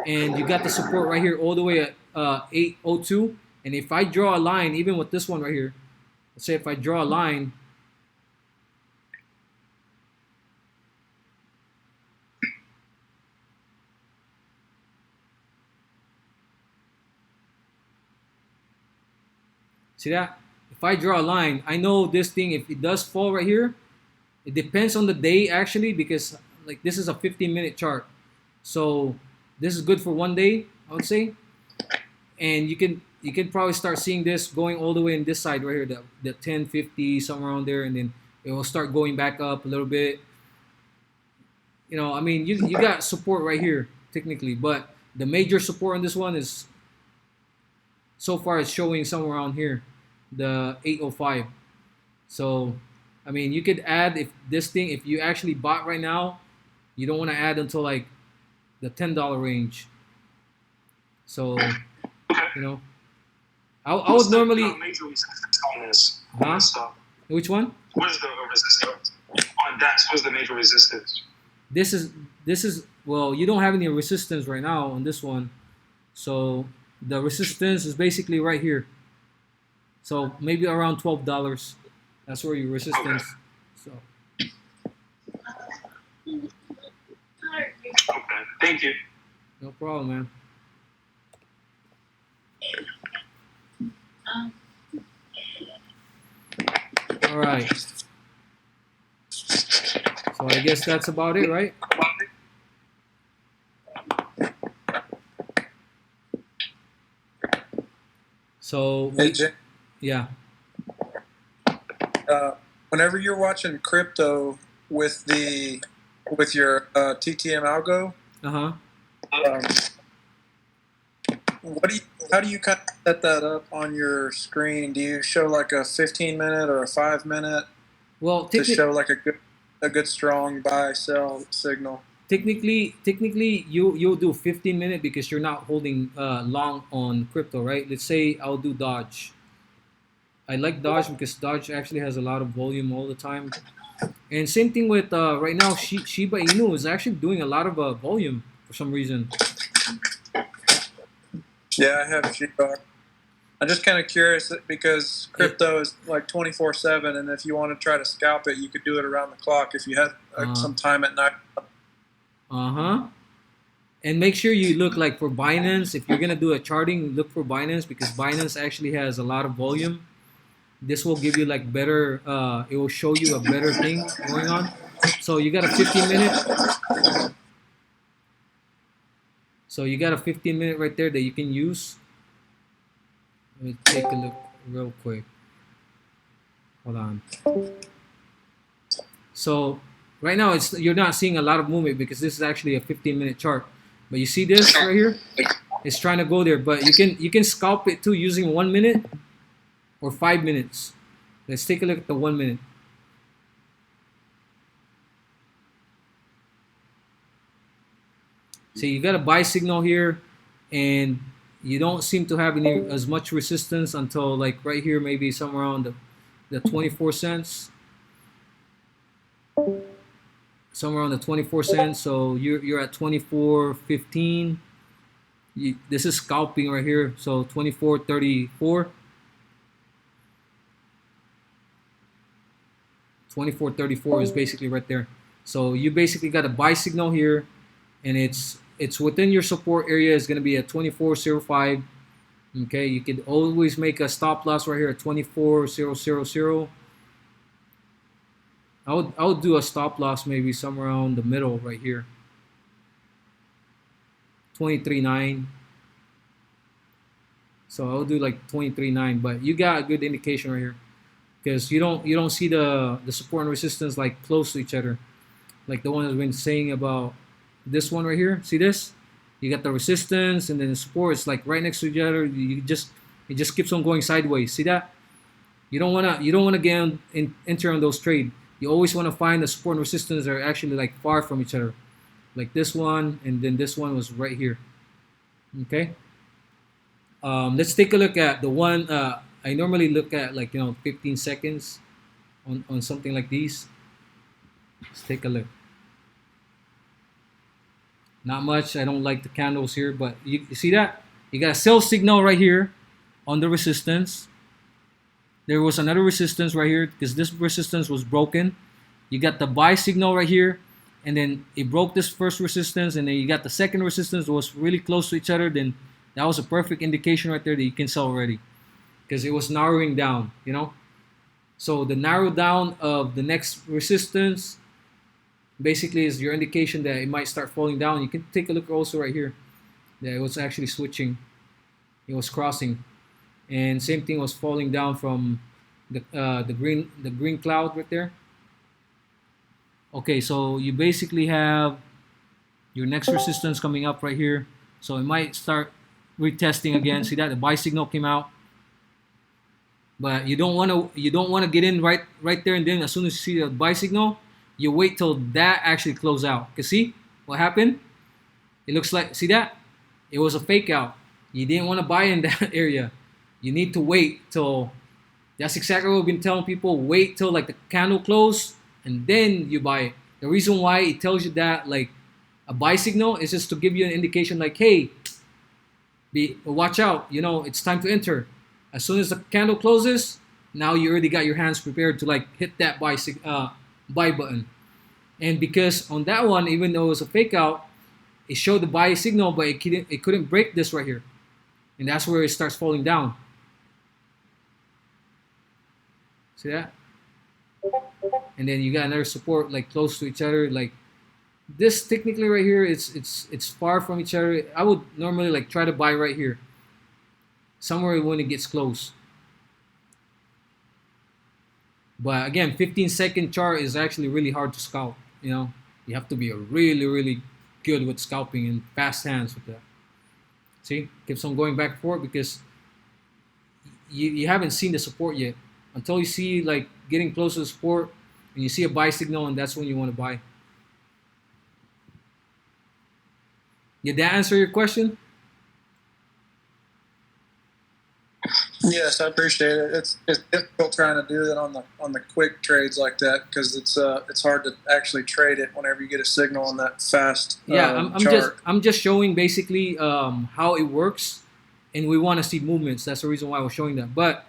and you got the support right here all the way at 802. And if I draw a line, even with this one right here, let's say if I draw a line. See that? If I draw a line, I know this thing, if it does fall right here, it depends on the day actually, because like this is a 15-minute chart. So this is good for one day, I would say. And you can probably start seeing this going all the way in this side right here, the 1050, somewhere around there, and then it will start going back up a little bit. You know, I mean, you got support right here, technically, but the major support on this one is, so far it's showing somewhere around here, the 805. So, I mean, you could add, if this thing, if you actually bought right now, you don't want to add until like the $10 range. So, you know, I would normally. Major resistance on this. Huh? Which one? What is the resistance on that? What's the major resistance? This is well, you don't have any resistance right now on this one, so the resistance is basically right here. So maybe around $12. That's where your resistance. Okay. So. Okay. Thank you. No problem, man. All right. So I guess that's about it, right? So, Hey, Jay, yeah. Whenever you're watching crypto with your TTM algo, how do you kind of set that up on your screen? Do you show like a 15-minute or a 5-minute? Well, to show like a good strong buy sell signal. Technically, you'll do 15-minute because you're not holding long on crypto, right? Let's say I'll do Dodge. I like Dodge because Dodge actually has a lot of volume all the time. And same thing with right now, Shiba Inu is actually doing a lot of volume for some reason. Yeah, I have Shiba. I'm just kind of curious because crypto is like 24/7, and if you want to try to scalp it, you could do it around the clock if you had some time at night. And make sure you look like for Binance. If you're gonna do a charting, look for Binance because Binance actually has a lot of volume. This will give you like better. It will show you a better thing going on. So you got a 15-minute. So you got a 15-minute right there that you can use. Let me take a look real quick. Hold on. So right now you're not seeing a lot of movement because this is actually a 15-minute chart. But you see this right here? It's trying to go there, but you can scalp it too using 1 minute or 5 minutes. Let's take a look at the 1 minute. So you got a buy signal here, and you don't seem to have any as much resistance until like right here, maybe somewhere around the 24 cents. Somewhere around the 24 cents. So you're at 24.15. This is scalping right here. So 24.34. 24.34 is basically right there. So you basically got a buy signal here, and it's within your support area. Is going to be at 24.05. Okay, you could always make a stop loss right here at 24.000. I would do a stop loss maybe somewhere around the middle right here. 23.9. So I'll do like 23.9, but you got a good indication right here because you don't see the support and resistance like close to each other, like the one I've been saying about this one right here. See this? You got the resistance and then the support. It's like right next to each other. It just keeps on going sideways. See that? You don't wanna get enter on those trades. You always want to find the support and resistance that are actually like far from each other. like this one, and then this one was right here. Okay. Let's take a look at the one I normally look at, like 15 seconds on something like these. Let's take a look. Not much. I don't like the candles here, but you see that? You got a sell signal right here on the resistance. There was another resistance right here because this resistance was broken. You got the buy signal right here, and then it broke this first resistance, and then you got the second resistance that was really close to each other. Then that was a perfect indication right there that you can sell already because it was narrowing down, So the narrow down of the next resistance basically is your indication that it might start falling down. You can take a look also right here that it was actually switching. It was crossing, and same thing was falling down from the green cloud right there. Okay, so you basically have your next resistance coming up right here. So it might start retesting again. See that the buy signal came out, but you don't want to get in right there and then. As soon as you see the buy signal, you wait till that actually close out. Cause see what happened? It looks like, see that? It was a fake out. You didn't want to buy in that area. You need to wait till, that's exactly what we've been telling people. Wait till like the candle close and then you buy it. The reason why it tells you that like a buy signal is just to give you an indication like, hey, watch out, it's time to enter. As soon as the candle closes, now you already got your hands prepared to like hit that buy button. And because on that one, even though it was a fake out, it showed the buy signal, but it couldn't break this right here. And that's where it starts falling down. See that? And then you got another support like close to each other. Like this technically right here, it's far from each other. I would normally like try to buy right here. Somewhere when it gets close. But again, 15-second chart is actually really hard to scalp. You have to be really, really good with scalping and fast hands with that. See, keeps on going back and forth because you haven't seen the support yet. Until you see like getting close to the support and you see a buy signal, and that's when you want to buy. Did that answer your question? Yes, I appreciate it. It's difficult trying to do that on the quick trades like that because it's hard to actually trade it whenever you get a signal on that fast. I'm just showing basically how it works, and we want to see movements. That's the reason why I was showing that. But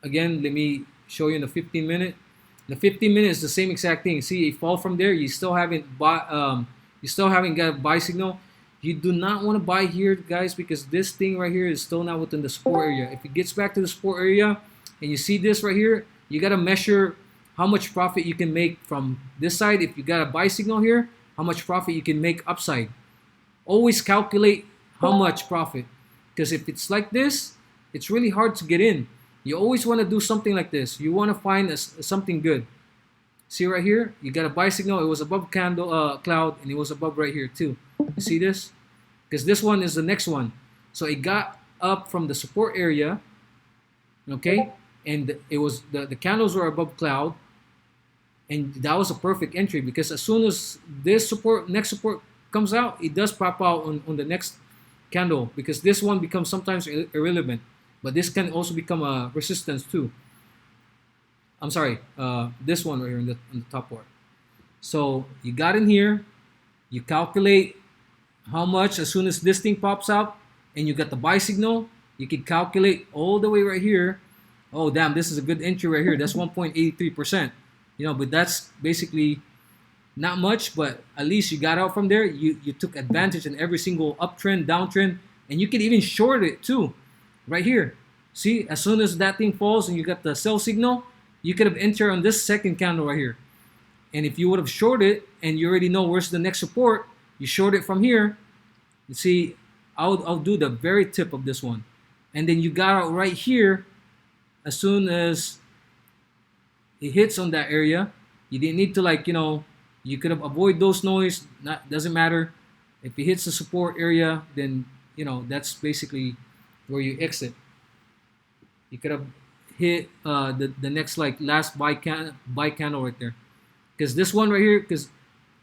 again, let me show you in the 15-minute. The 15-minute is the same exact thing. See, it fall from there. You still haven't got a buy signal. You do not want to buy here, guys, because this thing right here is still not within the support area. If it gets back to the support area and you see this right here, you got to measure how much profit you can make from this side. If you got a buy signal here, how much profit you can make upside. Always calculate how much profit, because if it's like this, it's really hard to get in. You always want to do something like this. You want to find something good. See right here, you got a buy signal. It was above cloud, and it was above right here too. You see this? Because this one is the next one. So it got up from the support area, okay? And it was the candles were above cloud, and that was a perfect entry because as soon as this next support comes out, it does pop out on the next candle because this one becomes sometimes irrelevant, but this can also become a resistance too. I'm sorry, this one right here in the top part. So you got in here, you calculate how much as soon as this thing pops out, and you got the buy signal, you can calculate all the way right here. Oh damn, this is a good entry right here. That's 1.83%. But that's basically not much, but at least you got out from there. You took advantage in every single uptrend, downtrend, and you can even short it too, right here. See, as soon as that thing falls and you got the sell signal, you could have entered on this second candle right here. And if you would have shorted and you already know where's the next support, you short it from here. You see, I'll do the very tip of this one. And then you got out right here as soon as it hits on that area. You didn't need to you could have avoided those noise. Doesn't matter. If it hits the support area, then that's basically where you exit. You could have hit the next last buy candle right there. Because this one right here, because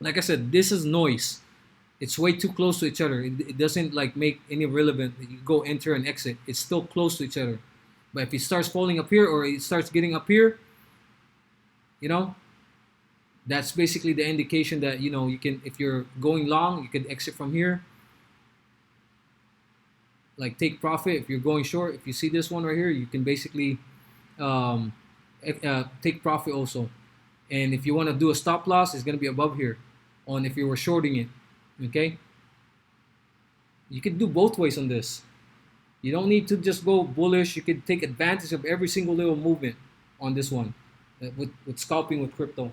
like I said, this is noise. It's way too close to each other. It doesn't like make any relevant. You go enter and exit. It's still close to each other. But if it starts falling up here or it starts getting up here, you know, that's basically the indication that, you know, you can, if you're going long, you can exit from here. Like take profit. If you're going short, if you see this one right here, you can basically take profit also. And if you want to do a stop loss, it's going to be above here on if you were shorting it. Okay, you can do both ways on this. You don't need to just go bullish. You can take advantage of every single little movement on this one with scalping with crypto.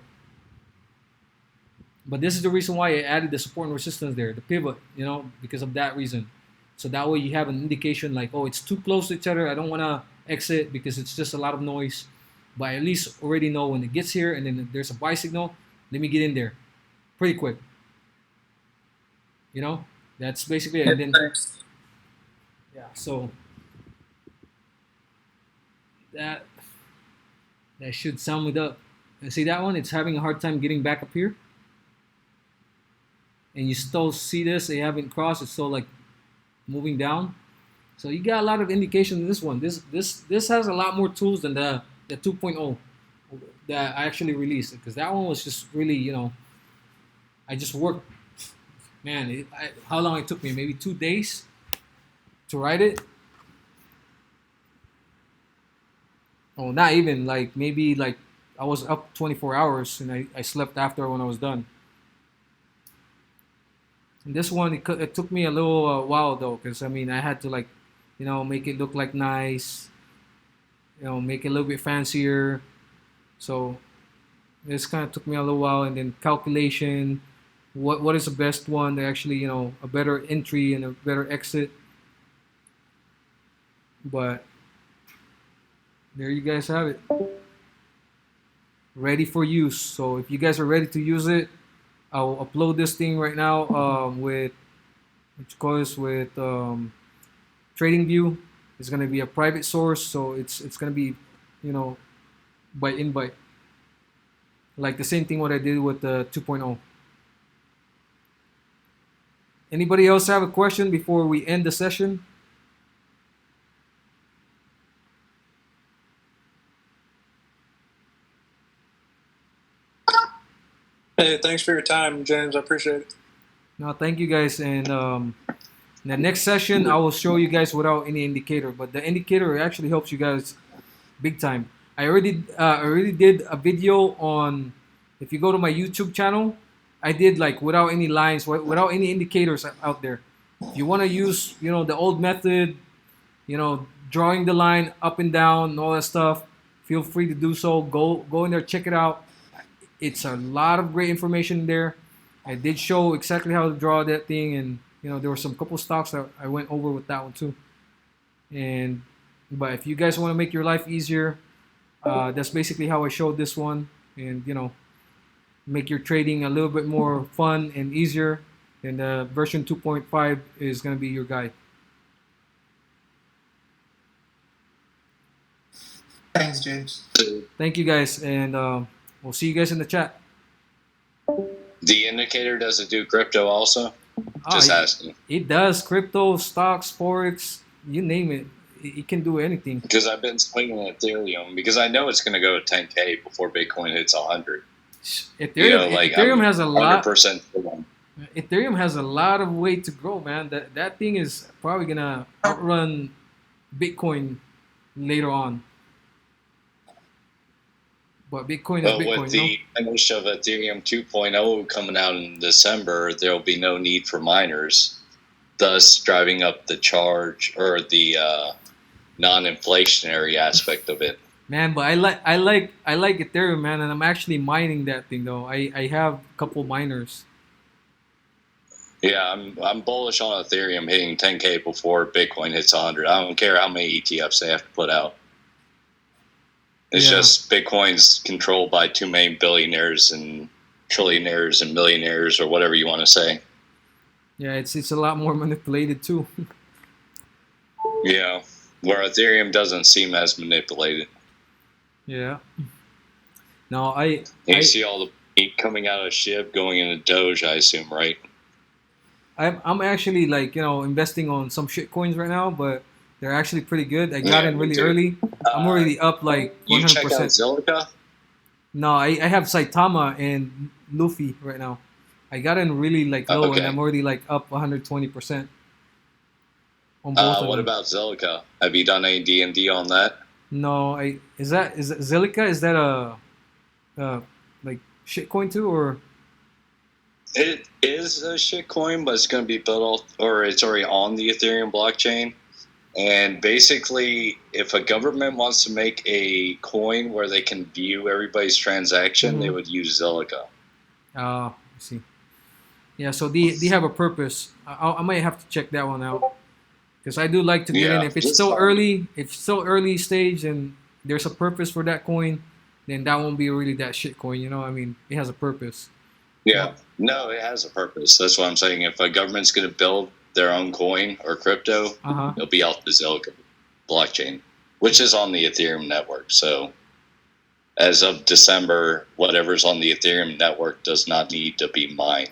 But this is the reason why I added the support and resistance there, the pivot, you know, because of that reason. So that way you have an indication like, oh, it's too close to each other. I don't want to exit because it's just a lot of noise. But I at least already know when it gets here and then there's a buy signal, let me get in there pretty quick. You know, that's basically it. And then, yeah, so that should sum it up. And see that one? It's having a hard time getting back up here. And you still see this, they haven't crossed, it's still like moving down. So you got a lot of indication in this one. This has a lot more tools than the 2.0 that I actually released, because that one was just really, you know, I just worked, man, how long it took me? Maybe 2 days to write it. Oh, not even, like maybe like I was up 24 hours and I slept after when I was done. And this one, it took me a little while though, because I mean I had to like, you know, make it look like nice, you know, make it a little bit fancier. So this kind of took me a little while, and then calculation, what is the best one to actually, you know, a better entry and a better exit. But there you guys have it, ready for use. So if you guys are ready to use it, I'll upload this thing right now with, which goes with TradingView. It's gonna be a private source, so it's gonna be, you know, by invite, like the same thing what I did with the 2.0. Anybody else have a question before we end the session? Hey, thanks for your time, James. I appreciate it. No, thank you guys. And in the next session, I will show you guys without any indicator. But the indicator actually helps you guys big time. I already did a video on, if you go to my YouTube channel, I did like without any lines, without any indicators out there. If you want to use, you know, the old method, you know, drawing the line up and down and all that stuff, feel free to do so. Go in there, check it out. It's a lot of great information in there. I did show exactly how to draw that thing, and you know there were some couple stocks that I went over with that one too. But if you guys want to make your life easier, that's basically how I showed this one, and you know, make your trading a little bit more fun and easier. And version 2.5 is going to be your guide. Thanks, James. Thank you guys, and we'll see you guys in the chat. The indicator, does it do crypto also? Just asking. It does crypto, stocks, forex, you name it. It can do anything. Because I've been swinging Ethereum because I know it's going to go to 10K before Bitcoin hits 100. Ethereum, you know, like Ethereum has a lot. 100% for them. Ethereum has a lot of way to grow, man. That thing is probably gonna outrun Bitcoin later on. But Bitcoin is Bitcoin. With the finish of Ethereum 2.0 coming out in December, there will be no need for miners, thus driving up the charge or the non-inflationary aspect of it. Man, but I like Ethereum, man, and I'm actually mining that thing though. I have a couple miners. Yeah, I'm bullish on Ethereum hitting 10K before Bitcoin hits 100. I don't care how many ETFs they have to put out. It's just Bitcoin's controlled by too many billionaires and trillionaires and millionaires, or whatever you want to say. Yeah, it's a lot more manipulated too. Yeah, where Ethereum doesn't seem as manipulated. Yeah. No, you see all the heat coming out of SHIB going into Doge, I assume, right? I'm actually like investing on some shit coins right now, but they're actually pretty good. I got in really early. I'm already up like You check out 100%. Zilliqa? No, I have Saitama and Luffy right now. I got in really like low, and Okay. I'm already like up 120% on both of What them. about Zilliqa? Have you done any D&D on that? No, is that Zilliqa? Is that like shitcoin too, or? It is a shit coin, but it's going to be built or it's already on the Ethereum blockchain. And basically, if a government wants to make a coin where they can view everybody's transaction, they would use Zilliqa. I see. Yeah, so they have a purpose. I might have to check that one out because I do like to get in. If it's still early, if it's still early stage and there's a purpose for that coin, then that won't be really that shit coin. I mean, it has a purpose. Yeah. No, it has a purpose. That's what I'm saying. If a government's going to build their own coin or crypto, it'll be off the Zilliqa blockchain, which is on the Ethereum network. So as of December, whatever's on the Ethereum network does not need to be mined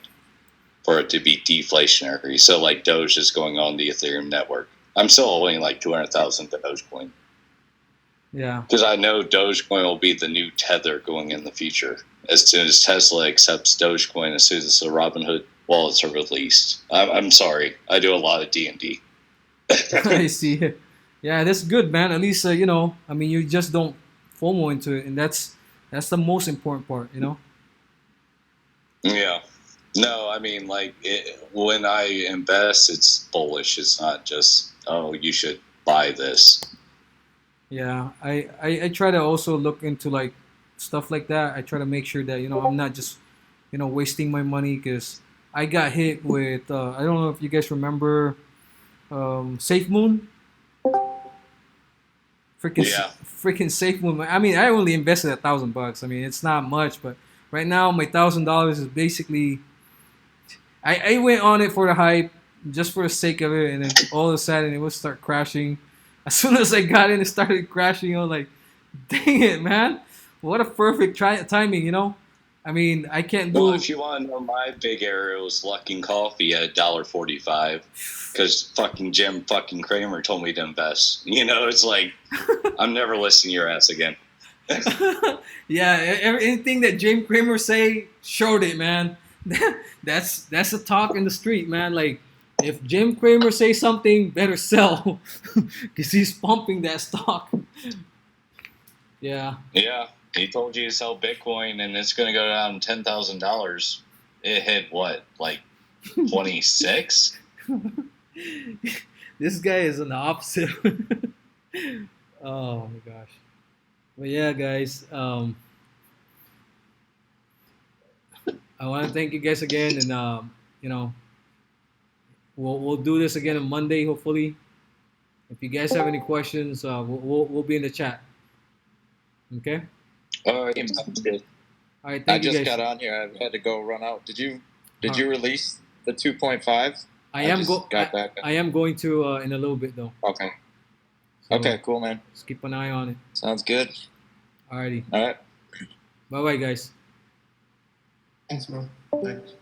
for it to be deflationary. So like Doge is going on the Ethereum network. I'm still holding like 200,000 Dogecoin. Yeah. Because I know Dogecoin will be the new Tether going in the future. As soon as Tesla accepts Dogecoin, as soon as the Robinhood wallets are released. I'm sorry. I do a lot of D&D. I see. Yeah, that's good, man. At least, I mean, you just don't FOMO into it. And that's the most important part, Yeah. No, I mean, like, when I invest, it's bullish. It's not just, oh, you should buy this. Yeah, I try to also look into like stuff like that. I try to make sure that I'm not just wasting my money because I got hit with I don't know if you guys remember Safe Moon. Freaking Safe Moon. I mean, I only invested $1,000. I mean, it's not much, but right now my $1,000 is basically. I went on it for the hype, just for the sake of it, and then all of a sudden it would start crashing. As soon as I got in, it started crashing. I was like, dang it, man. What a perfect timing, I mean, I can't do... Well, if you want to know my big error, it was Luckin Coffee at $1.45 because fucking Jim fucking Cramer told me to invest. It's like, I'm never listening to your ass again. Yeah, anything that Jim Cramer say, short it, man. That's the talk in the street, man. Like, if Jim Cramer say something, better sell because he's pumping that stock. Yeah. Yeah, he told you to sell Bitcoin and it's going to go down $10,000. It hit what, like 26? This guy is an opposite. Oh my gosh. But yeah, guys. I want to thank you guys again, and we'll do this again on Monday, hopefully. If you guys have any questions, we'll be in the chat. Okay. All right. All right. I just got on here. I had to go run out. Did you release the 2.5? I am going to in a little bit though. Okay. So, okay. Cool, man. Just keep an eye on it. Sounds good. Alrighty. All right. Bye, guys. Thanks, bro. Thanks.